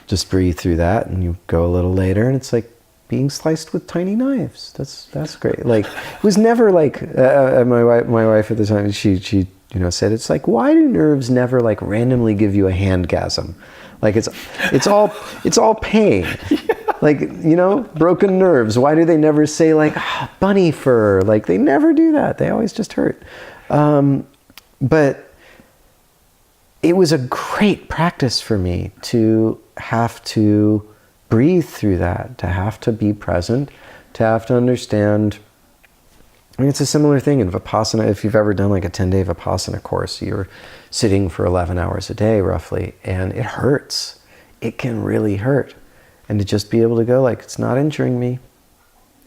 just breathe through that, and you go a little later and it's like being sliced with tiny knives. That's great. Like, it was never like, my wife at the time, she said, it's like, why do nerves never like randomly give you a handgasm? Like it's all pain. Yeah. Like, broken nerves. Why do they never say like, bunny fur? Like, they never do that. They always just hurt. But it was a great practice for me to have to breathe through that, to have to be present, to have to understand. I mean, it's a similar thing in Vipassana. If you've ever done like a 10-day Vipassana course, you're sitting for 11 hours a day roughly, and it hurts. It can really hurt. And to just be able to go like, it's not injuring me.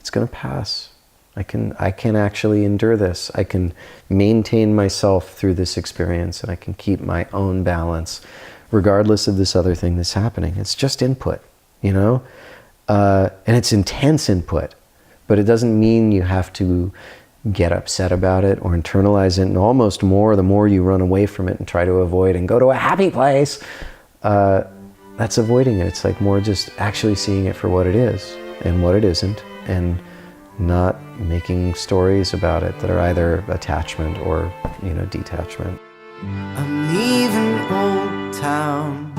It's going to pass. I can actually endure this. I can maintain myself through this experience, and I can keep my own balance regardless of this other thing that's happening. It's just input, and it's intense input, but it doesn't mean you have to get upset about it or internalize it, and almost more, the more you run away from it and try to avoid and go to a happy place, that's avoiding it. It's like more just actually seeing it for what it is and what it isn't, and not making stories about it that are either attachment or, detachment. I'm leaving Old Town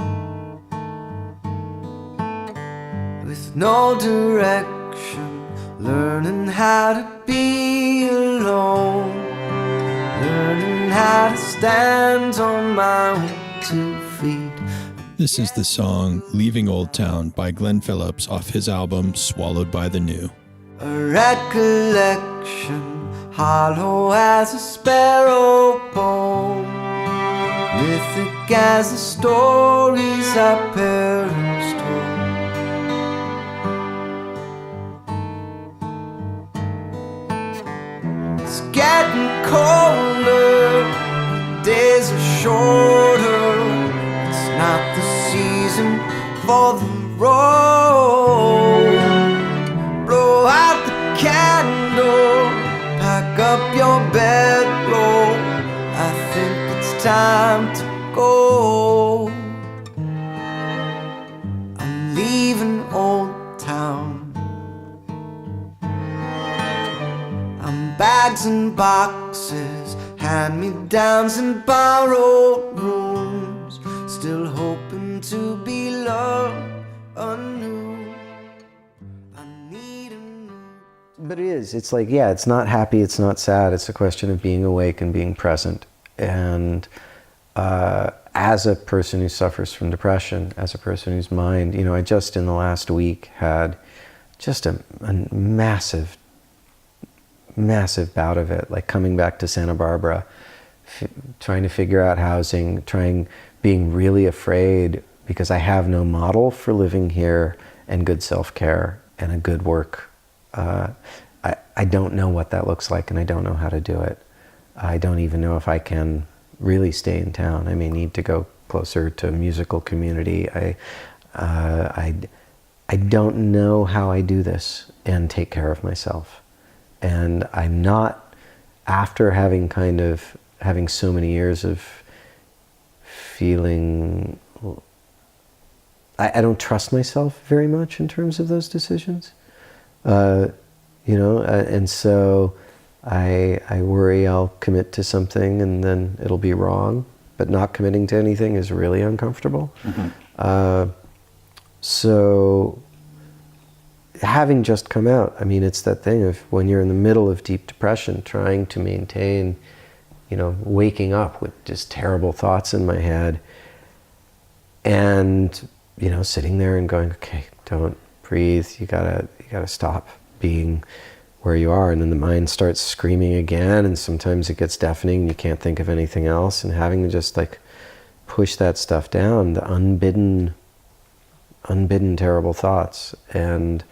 with no direction, learning how to be alone, learning how to stand on my own 2 feet. This is the song Leaving Oldtown by Glen Phillips off his album Swallowed by the New. A recollection, hollow as a sparrow bone, mythic as the stories our parents told. It's getting colder, days are shorter, it's not the season for the road. Blow out the candle, pack up your bedroll, I think it's time to go. I'm leaving Old Town. I'm bags and boxes, hand-me-downs and borrowed rooms, still hoping to be loved anew. But it is. It's like, yeah, it's not happy, it's not sad. It's a question of being awake and being present. And as a person who suffers from depression, as a person whose mind, I just in the last week had just a massive bout of it, like coming back to Santa Barbara, trying to figure out housing, being really afraid because I have no model for living here and good self-care and a good work. I don't know what that looks like, and I don't know how to do it. I don't even know if I can really stay in town. I may need to go closer to a musical community. I don't know how I do this and take care of myself. And I'm not, after having so many years of feeling, I don't trust myself very much in terms of those decisions. And so I worry I'll commit to something and then it'll be wrong, but not committing to anything is really uncomfortable. So having just come out, I mean, it's that thing of when you're in the middle of deep depression, trying to maintain, waking up with just terrible thoughts in my head and, sitting there and going, okay, don't breathe. You gotta stop being where you are. And then the mind starts screaming again. And sometimes it gets deafening and you can't think of anything else, and having to just like push that stuff down, the unbidden terrible thoughts, and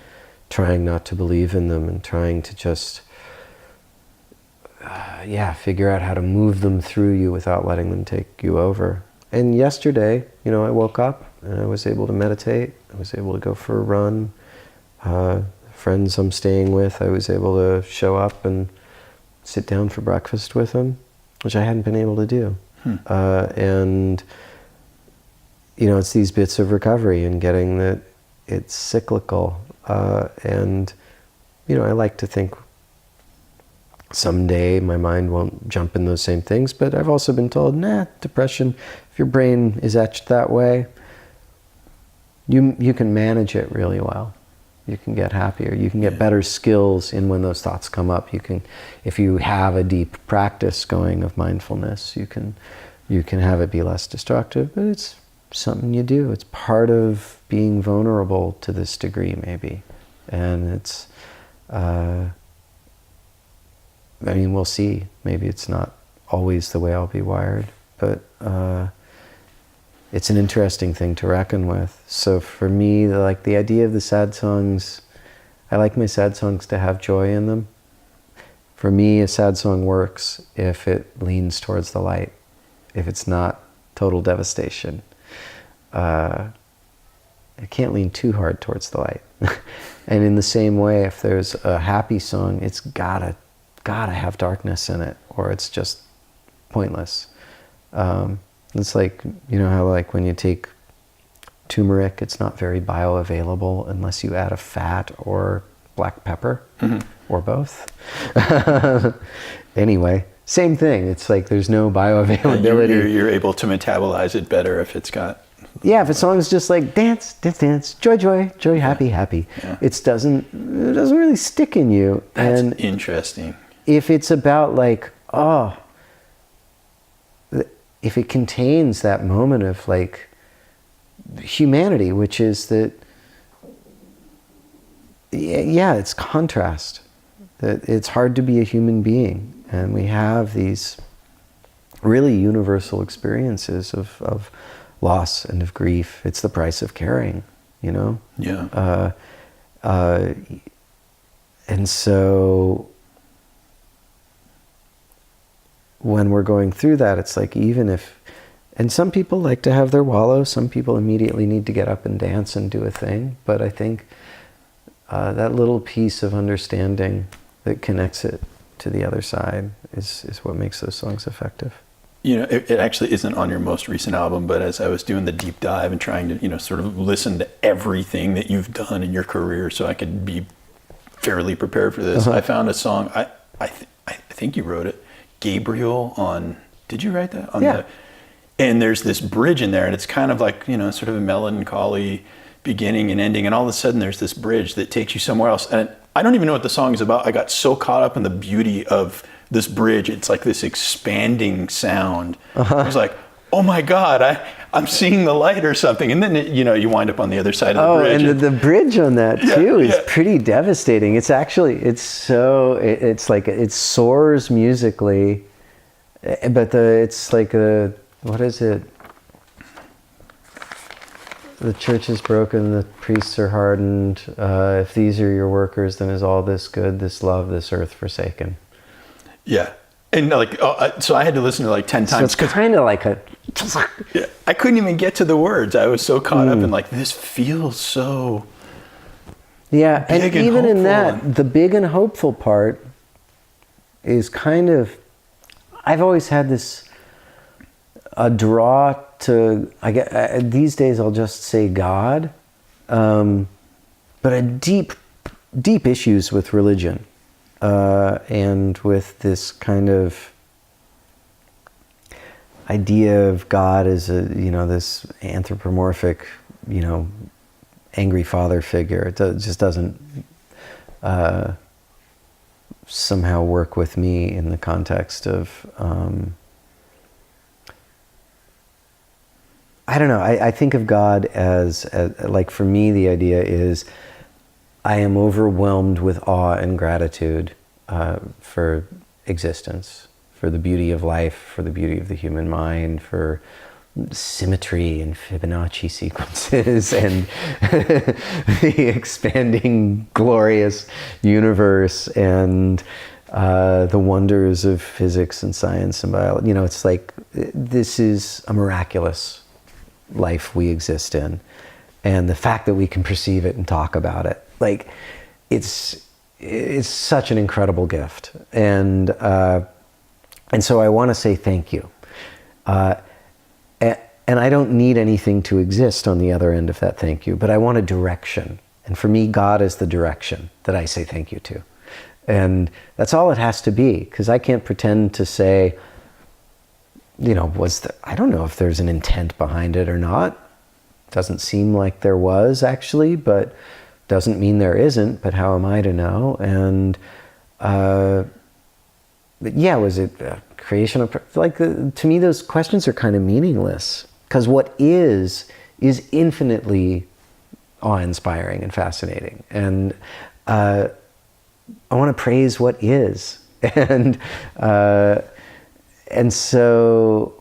trying not to believe in them and trying to just figure out how to move them through you without letting them take you over. And yesterday, I woke up and I was able to meditate. I was able to go for a run. Friends I'm staying with, I was able to show up and sit down for breakfast with them, which I hadn't been able to do. And it's these bits of recovery and getting that it's cyclical. And I like to think someday my mind won't jump in those same things, but I've also been told, depression, if your brain is etched that way, you can manage it really well. You can get happier. You can get better skills in when those thoughts come up. You can, if you have a deep practice going of mindfulness, you can have it be less destructive, but it's something you do. It's part of being vulnerable to this degree, maybe. And it's, we'll see. Maybe it's not always the way I'll be wired, but it's an interesting thing to reckon with. So for me, the idea of the sad songs, I like my sad songs to have joy in them. For me, a sad song works if it leans towards the light, if it's not total devastation. It can't lean too hard towards the light. And in the same way, if there's a happy song, it's gotta have darkness in it, or it's just pointless. It's like, how when you take turmeric, it's not very bioavailable unless you add a fat or black pepper, or both. Anyway, same thing. It's like there's no bioavailability. You're able to metabolize it better if it's got... Yeah, if a song is just like dance, dance, dance, joy, joy, joy, happy, happy. Yeah. It doesn't really stick in you. That's interesting. If it's about if it contains that moment of humanity, which is that, it's contrast. That it's hard to be a human being, and we have these really universal experiences of loss and of grief. It's the price of caring, Yeah. And so when we're going through that, it's like, even if, and some people like to have their wallow, some people immediately need to get up and dance and do a thing, but I think that little piece of understanding that connects it to the other side is what makes those songs effective. It actually isn't on your most recent album, but as I was doing the deep dive and trying to, sort of listen to everything that you've done in your career so I could be fairly prepared for this, I found a song, I think you wrote it, Gabriel on, did you write that? And there's this bridge in there, and it's kind of like, sort of a melancholy beginning and ending, and all of a sudden there's this bridge that takes you somewhere else. And I don't even know what the song is about. I got so caught up in the beauty of this bridge. It's like this expanding sound. I was like, oh my God, I'm seeing the light or something. And then, you wind up on the other side of the bridge. And the bridge on that too is pretty devastating. It's actually, it's like, it soars musically, but it's like what is it? The church is broken, the priests are hardened. If these are your workers, then is all this good, this love, this earth forsaken? Yeah. And so I had to listen to 10 times. So it's kind of like I couldn't even get to the words. I was so caught up in this feels so big and even hopeful. In that, the big and hopeful part is kind of, I've always had a draw to, these days I'll just say God, but a deep issues with religion. and with this kind of idea of God as this anthropomorphic, angry father figure. It just doesn't somehow work with me in the context of, I don't know, I think of God as, like, for me, the idea is I am overwhelmed with awe and gratitude for existence, for the beauty of life, for the beauty of the human mind, for symmetry and Fibonacci sequences and the expanding, glorious universe and the wonders of physics and science and biology. It's like, this is a miraculous life we exist in. And the fact that we can perceive it and talk about it, like, it's such an incredible gift. And so I want to say thank you. And I don't need anything to exist on the other end of that thank you, but I want a direction. And for me, God is the direction that I say thank you to. And that's all it has to be, because I can't pretend to say, I don't know if there's an intent behind it or not. Doesn't seem like there was, actually, but doesn't mean there isn't, but how am I to know? And but yeah, was it a creation of, to me, those questions are kind of meaningless, because what is infinitely awe-inspiring and fascinating. And I want to praise what is. And so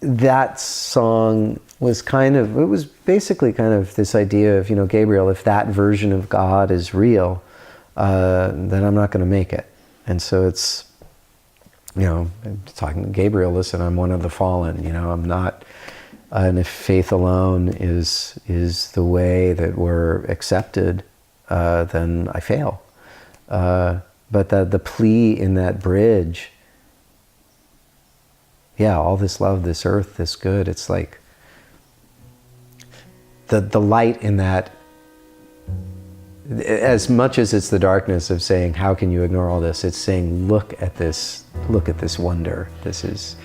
that song was basically kind of this idea of, Gabriel, if that version of God is real, then I'm not going to make it. And so it's, I'm talking to Gabriel, listen, I'm one of the fallen, I'm not, and if faith alone is the way that we're accepted, then I fail. But the plea in that bridge, all this love, this earth, this good, it's like the light in that, as much as it's the darkness of saying, how can you ignore all this? It's saying, look at this wonder. This is,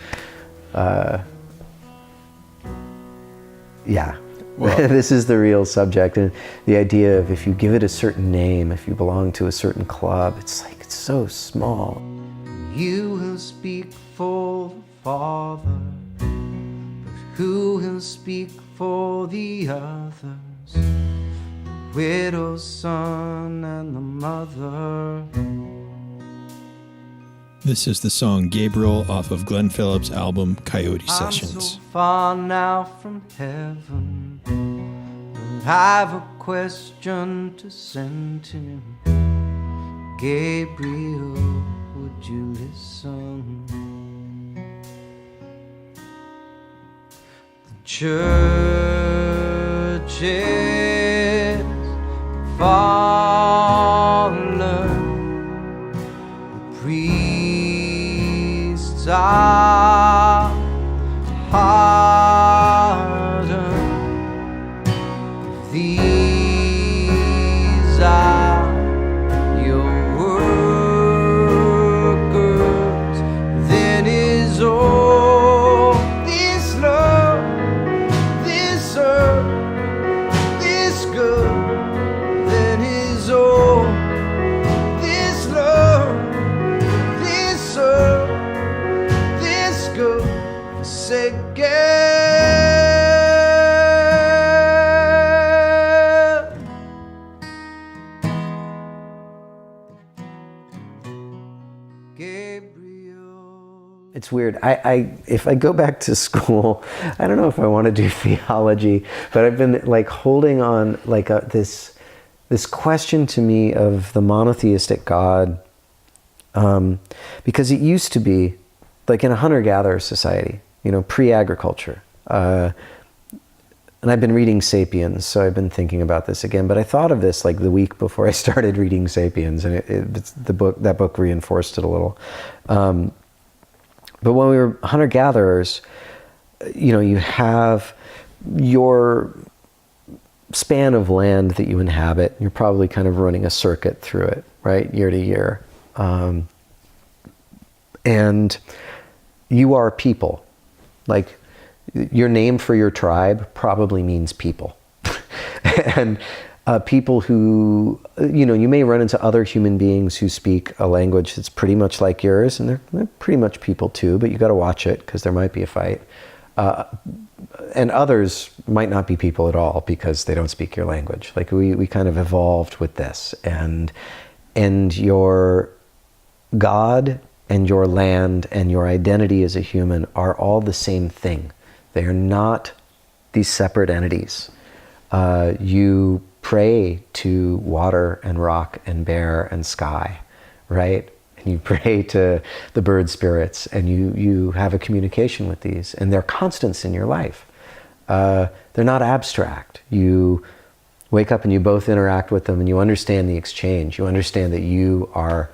this is the real subject. And the idea of, if you give it a certain name, if you belong to a certain club, it's like, it's so small. You will speak for the Father, but who will speak for the others? The widow's son and the mother. This is the song Gabriel off of Glen Phillips' album Coyote Sessions. I'm so far now from heaven, but I've a question to send him. Gabriel, would you listen? The church is fallen, the priests are hardened. These are your workers, then is all this love, this earth, this good, then is all this love, this earth, this good, forsaken. Gabriel. It's weird. If I go back to school, I don't know if I want to do theology, but I've been like holding on like this question to me of the monotheistic God, because it used to be like in a hunter-gatherer society, pre-agriculture. And I've been reading *Sapiens*, so I've been thinking about this again. But I thought of this like the week before I started reading *Sapiens*, and that book reinforced it a little. But when we were hunter-gatherers, you have your span of land that you inhabit. You're probably kind of running a circuit through it, right, year to year. And you are people. Like, your name for your tribe probably means people. And people who, you may run into other human beings who speak a language that's pretty much like yours, and they're pretty much people too, but you got to watch it because there might be a fight. And others might not be people at all because they don't speak your language. Like, we kind of evolved with this. And your God and your land and your identity as a human are all the same thing. They are not these separate entities. You pray to water and rock and bear and sky, right? And you pray to the bird spirits, and you have a communication with these, and they're constants in your life. They're not abstract. You wake up and you both interact with them, and you understand the exchange. You understand that you are,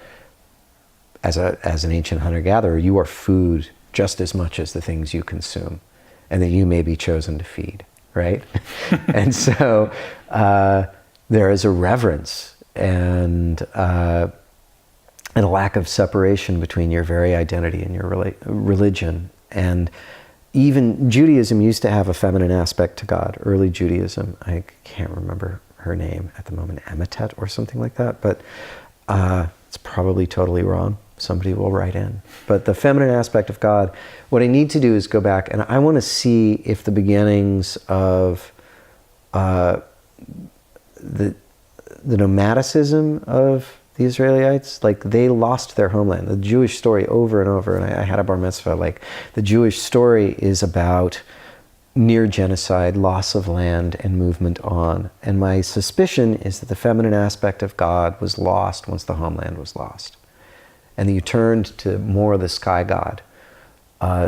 as an ancient hunter-gatherer, you are food just as much as the things you consume, and that you may be chosen to feed, right? And so there is a reverence and a lack of separation between your very identity and your religion. And even Judaism used to have a feminine aspect to God. Early Judaism, I can't remember her name at the moment, Amitet or something like that, but it's probably totally wrong. Somebody will write in. But the feminine aspect of God, what I need to do is go back, and I want to see if the beginnings of the nomadicism of the Israelites, like, they lost their homeland. The Jewish story over and over, and I had a bar mitzvah, like, the Jewish story is about near genocide, loss of land, and movement on. And my suspicion is that the feminine aspect of God was lost once the homeland was lost. And that you turned to more of the sky god,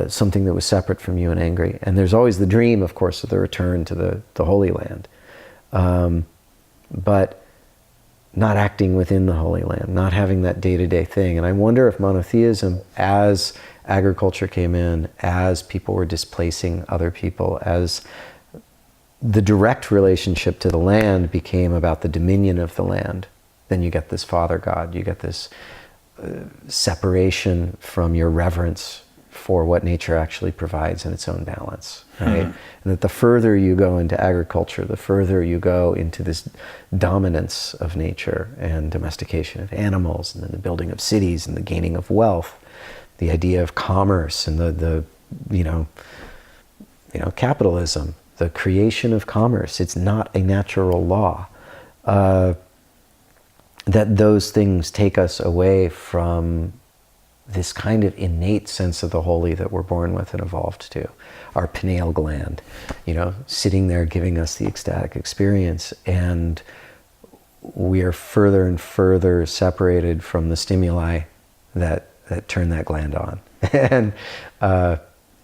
something that was separate from you and angry. And there's always the dream, of course, of the return to the Holy Land. But not acting within the Holy Land, not having that day-to-day thing. And I wonder if monotheism, as agriculture came in, as people were displacing other people, as the direct relationship to the land became about the dominion of the land, then you get this Father God, you get this separation from your reverence for what nature actually provides in its own balance, right? And that the further you go into agriculture, the further you go into this dominance of nature and domestication of animals, and then the building of cities and the gaining of wealth, the idea of commerce and the capitalism, the creation of commerce. It's not a natural law. That those things take us away from this kind of innate sense of the holy that we're born with and evolved to. Our pineal gland, sitting there giving us the ecstatic experience, and we are further and further separated from the stimuli that turn that gland on. And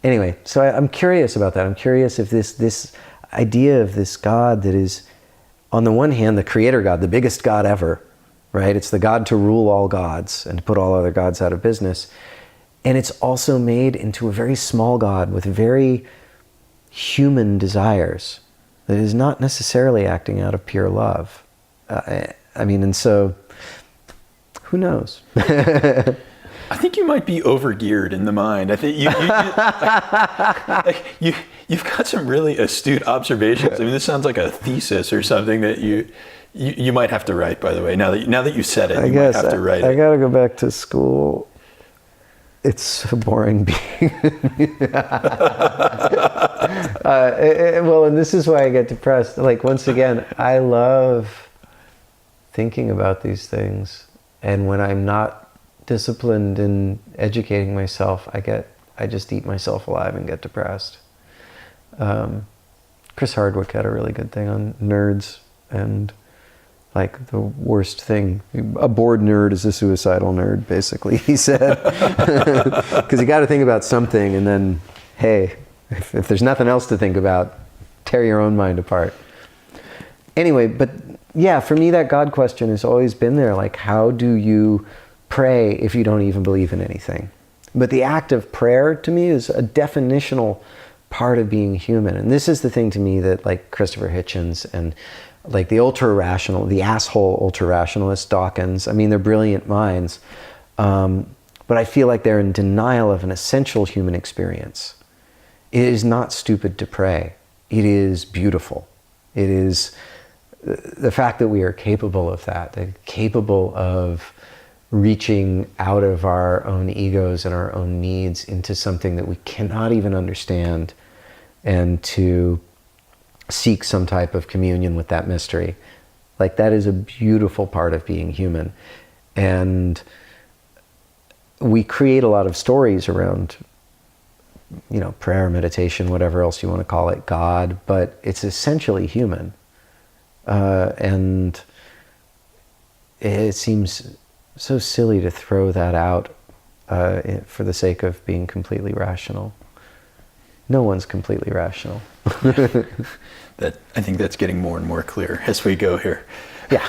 anyway, so I'm curious about that. I'm curious if this idea of this God that is, on the one hand, the creator God, the biggest God ever, right? It's the God to rule all gods and to put all other gods out of business. And it's also made into a very small God with very human desires that is not necessarily acting out of pure love. And so, who knows? I think you might be overgeared in the mind. I think you've got some really astute observations. I mean, this sounds like a thesis or something that you might have to write, by the way. Now that you said it, might have to write it. I got to go back to school. It's so boring being... well, and this is why I get depressed. Like, once again, I love thinking about these things. And when I'm not disciplined in educating myself, I just eat myself alive and get depressed. Chris Hardwick had a really good thing on nerds, and like the worst thing, a bored nerd is a suicidal nerd, basically, he said. Because you got to think about something, and then, hey, if there's nothing else to think about, tear your own mind apart. Anyway, but yeah, for me, that God question has always been there. Like, how do you pray if you don't even believe in anything? But the act of prayer, to me, is a definitional part of being human. And this is the thing to me that like Christopher Hitchens and like the ultra-rational, the asshole ultra-rationalist Dawkins, I mean, they're brilliant minds, but I feel like they're in denial of an essential human experience. It is not stupid to pray. It is beautiful. It is the fact that we are capable of that, capable of reaching out of our own egos and our own needs into something that we cannot even understand, and to seek some type of communion with that mystery. Like, that is a beautiful part of being human. And we create a lot of stories around, you know, prayer, meditation, whatever else you want to call it, God, but it's essentially human. And it seems so silly to throw that out for the sake of being completely rational. No one's completely rational. That, I think that's getting more and more clear as we go here. Yeah.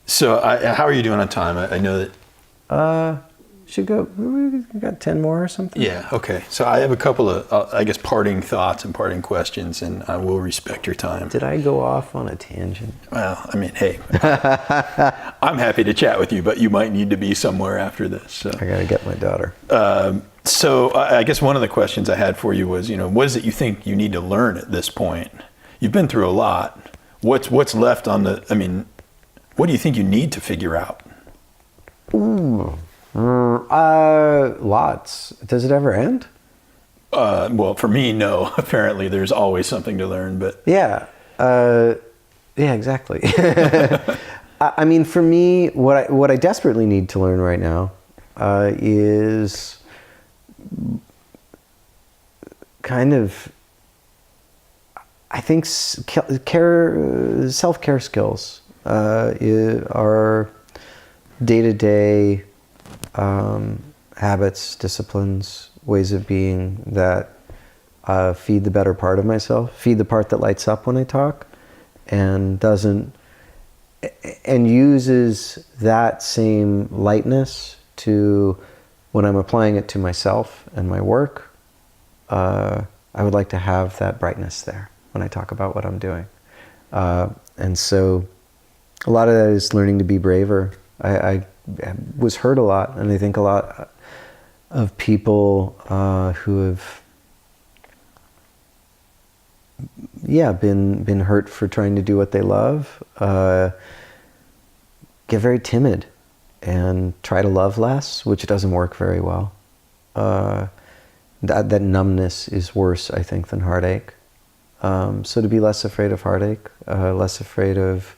So how are you doing on time? I know that... Should go, we got 10 more or something? Yeah, okay. So I have a couple of, I guess, parting thoughts and parting questions, and I will respect your time. Did I go off on a tangent? Well, I mean, hey, I'm happy to chat with you, but you might need to be somewhere after this. So. I gotta get my daughter. So I guess one of the questions I had for you was, you know, what is it you think you need to learn at this point? You've been through a lot. What's left on the, I mean, what do you think you need to figure out? Lots. Does it ever end? Well, for me, no. Apparently, there's always something to learn, but... Yeah. Yeah, exactly. I mean, for me, what I desperately need to learn right now is kind of, I think, self-care skills are day-to-day habits, disciplines, ways of being that feed the better part of myself, feed the part that lights up when I talk, and uses that same lightness to, when I'm applying it to myself and my work, I would like to have that brightness there when I talk about what I'm doing. And so a lot of that is learning to be braver. I was hurt a lot, and I think a lot of people who have been hurt for trying to do what they love get very timid and try to love less, which doesn't work very well. That numbness is worse, I think, than heartache. So to be less afraid of heartache, less afraid of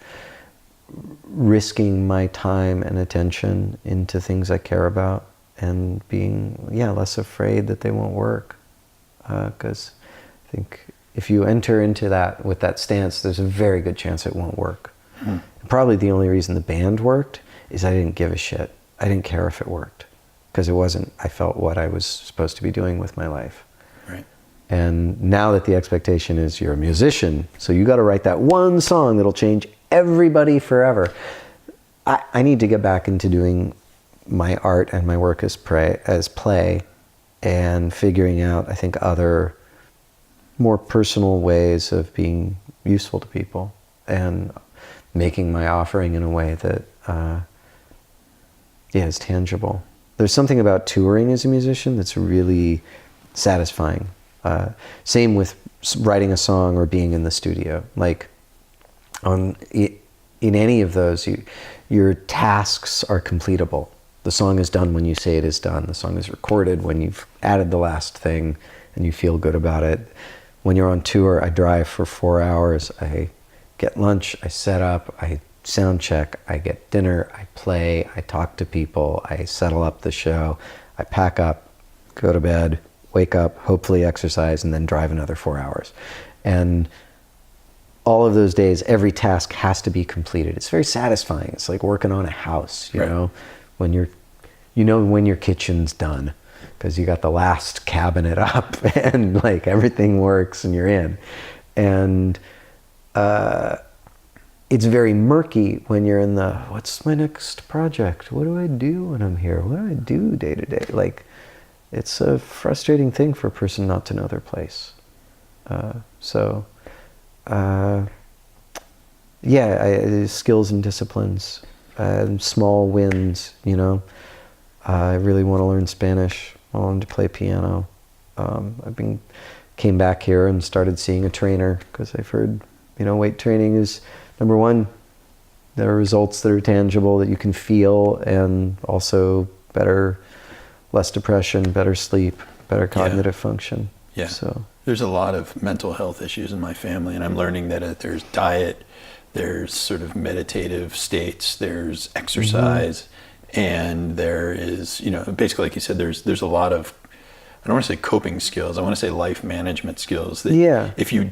risking my time and attention into things I care about, and being less afraid that they won't work, because I think if you enter into that with that stance, there's a very good chance it won't work. Probably the only reason the band worked is I didn't give a shit. I didn't care if it worked, because it wasn't, I felt, what I was supposed to be doing with my life. Right. And now that the expectation is you're a musician, so you got to write that one song that'll change everybody forever. I need to get back into doing my art and my work as play, and figuring out, I think, other more personal ways of being useful to people, and making my offering in a way that is tangible. There's something about touring as a musician that's really satisfying. Same with writing a song or being in the studio. Like, in any of those, your tasks are completable. The song is done when you say it is done. The song is recorded when you've added the last thing and you feel good about it. When you're on tour, I drive for 4 hours. I get lunch, I set up, I sound check, I get dinner, I play, I talk to people, I settle up the show, I pack up, go to bed, wake up, hopefully exercise, and then drive another 4 hours. And all of those days, every task has to be completed. It's very satisfying. It's like working on a house, you know, when when your kitchen's done, because you got the last cabinet up and like everything works and you're in. And it's very murky when you're in the, what's my next project? What do I do when I'm here? What do I do day to day? Like, it's a frustrating thing for a person not to know their place. Skills and disciplines, small wins, you know. I really want to learn Spanish. I wanted to play piano. Came back here and started seeing a trainer because I've heard, you know, weight training is, number one, there are results that are tangible that you can feel, and also less depression, better sleep, better cognitive function. Yeah. So there's a lot of mental health issues in my family, and I'm learning that there's diet, there's sort of meditative states, there's exercise, and there is, you know, basically, like you said, there's a lot of, I don't want to say coping skills, I want to say life management skills that if you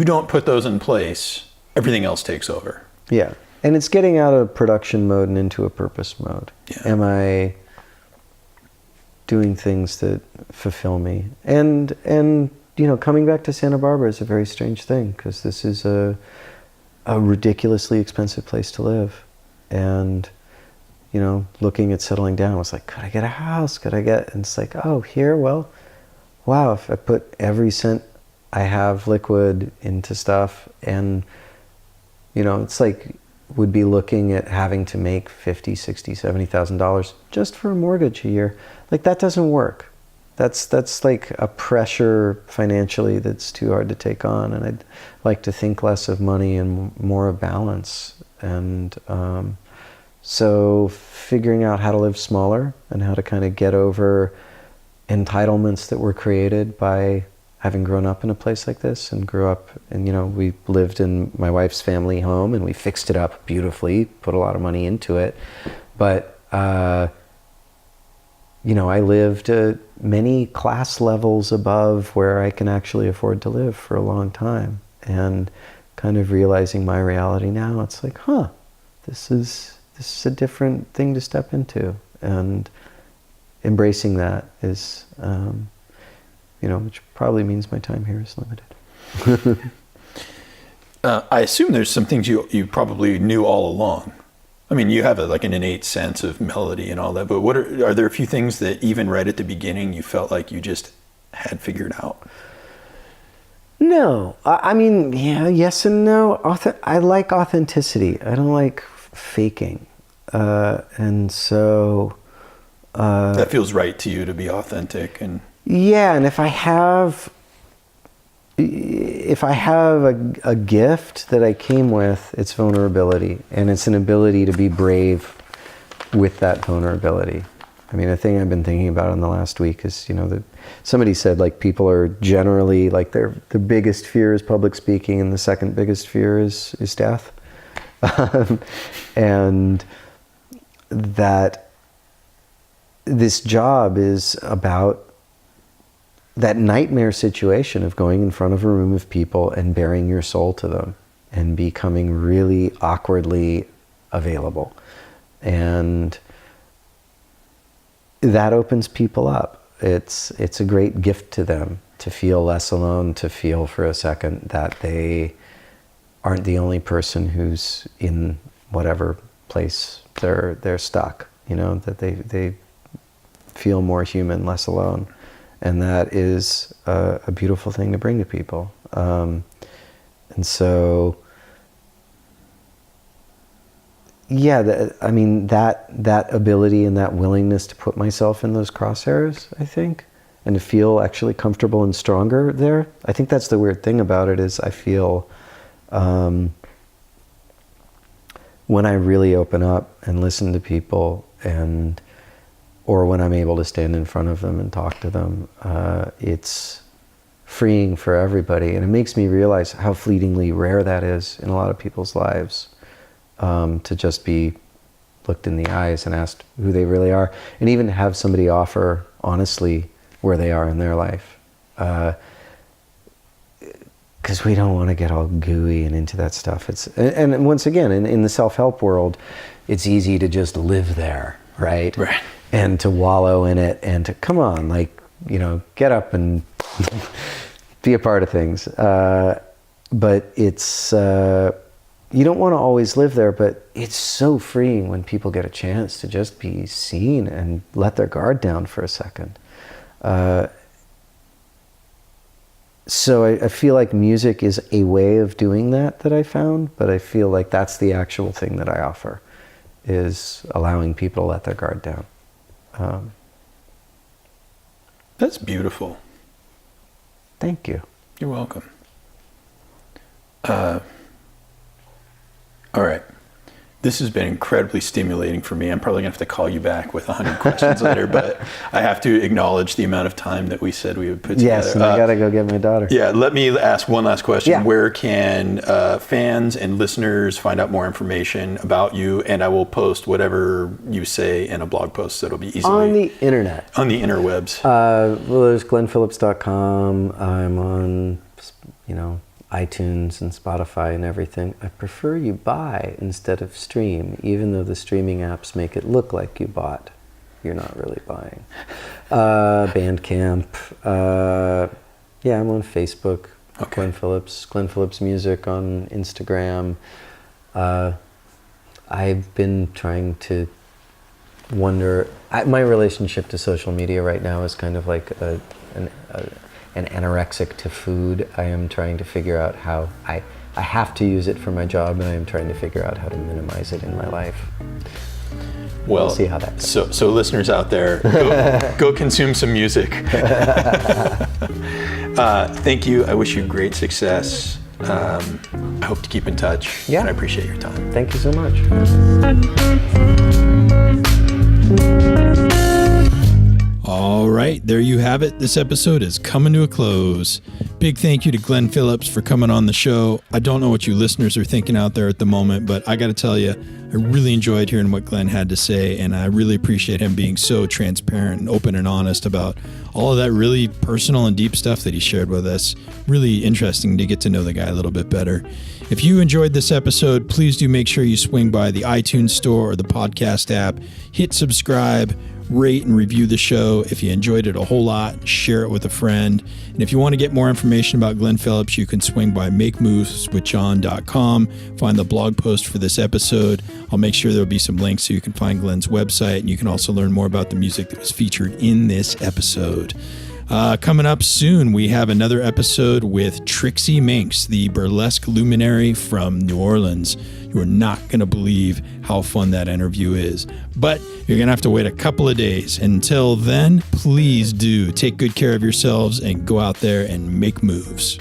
don't put those in place, everything else takes over. Yeah. And it's getting out of production mode and into a purpose mode. Yeah. Am I doing things that fulfill me? And you know, coming back to Santa Barbara is a very strange thing, because this is a ridiculously expensive place to live. And, you know, looking at settling down, I was like, could I get a house? And it's like, oh, here, well, wow, if I put every cent I have liquid into stuff, and, you know, it's like, would be looking at having to make $50,000, $60,000, $70,000 just for a mortgage a year. Like, that doesn't work. That's like a pressure financially that's too hard to take on. And I'd like to think less of money and more of balance. And so figuring out how to live smaller and how to kind of get over entitlements that were created by having grown up in a place like this, and grew up, and, you know, we lived in my wife's family home and we fixed it up beautifully, put a lot of money into it. But, you know, I lived many class levels above where I can actually afford to live for a long time. And kind of realizing my reality now, it's like, this is a different thing to step into. And embracing that is, you know, which probably means my time here is limited. I assume there's some things you probably knew all along. I mean, you have an innate sense of melody and all that, but are there a few things that even right at the beginning you felt like you just had figured out? No. I mean, yeah, yes and no. I like authenticity. I don't like faking. And so... that feels right to you, to be authentic. And yeah, and if I have a gift that I came with, it's vulnerability, and it's an ability to be brave with that vulnerability. I mean, a thing I've been thinking about in the last week is, you know, that somebody said, like, people are generally, like, their biggest fear is public speaking, and the second biggest fear is death. And that this job is about that nightmare situation of going in front of a room of people and baring your soul to them and becoming really awkwardly available. And that opens people up. It's a great gift to them to feel less alone, to feel for a second that they aren't the only person who's in whatever place they're stuck, you know, that they feel more human, less alone. And that is a beautiful thing to bring to people. And so, yeah, that ability and that willingness to put myself in those crosshairs, I think, and to feel actually comfortable and stronger there. I think that's the weird thing about it, is I feel when I really open up and listen to people, or when I'm able to stand in front of them and talk to them, it's freeing for everybody. And it makes me realize how fleetingly rare that is in a lot of people's lives, to just be looked in the eyes and asked who they really are, and even have somebody offer honestly where they are in their life. Because we don't want to get all gooey and into that stuff. And once again, in the self-help world, it's easy to just live there, right? Right. And to wallow in it, and to, come on, like, you know, get up and be a part of things. But it's you don't want to always live there, but it's so freeing when people get a chance to just be seen and let their guard down for a second. So I feel like music is a way of doing that I found, but I feel like that's the actual thing that I offer, is allowing people to let their guard down. That's beautiful. Thank you. You're welcome. All right. This has been incredibly stimulating for me. I'm probably going to have to call you back with 100 questions later, but I have to acknowledge the amount of time that we said we would put together. Yes, and I got to go get my daughter. Yeah, let me ask one last question. Yeah. Where can fans and listeners find out more information about you? And I will post whatever you say in a blog post that'll be easily... On the internet. On the interwebs. Well, there's glenphillips.com. I'm on, iTunes and Spotify and everything. I prefer you buy instead of stream, even though the streaming apps make it look like you bought. You're not really buying. Bandcamp. Yeah, I'm on Facebook. Okay. Glen Phillips Music on Instagram. I've been trying to wonder. My relationship to social media right now is kind of like an anorexic to food. I am trying to figure out how I have to use it for my job, and I am trying to figure out how to minimize it in my life. Well, we'll see how that goes. So listeners out there, go consume some music. Thank you. I wish you great success. I hope to keep in touch. Yeah. And I appreciate your time. Thank you so much. All right, there you have it. This episode is coming to a close. Big thank you to Glen Phillips for coming on the show. I don't know what you listeners are thinking out there at the moment, but I got to tell you, I really enjoyed hearing what Glen had to say, and I really appreciate him being so transparent and open and honest about all of that really personal and deep stuff that he shared with us. Really interesting to get to know the guy a little bit better. If you enjoyed this episode, please do make sure you swing by the iTunes store or the podcast app, hit subscribe, rate and review the show. If you enjoyed it a whole lot, share it with a friend. And if you want to get more information about Glen Phillips, you can swing by makemoveswithjohn.com, find the blog post for this episode. I'll make sure there'll be some links so you can find Glen's website, and you can also learn more about the music that was featured in this episode. Coming up soon, we have another episode with Trixie Minx, the burlesque luminary from New Orleans. You are not going to believe how fun that interview is. But you're going to have to wait a couple of days. Until then, please do take good care of yourselves and go out there and make moves.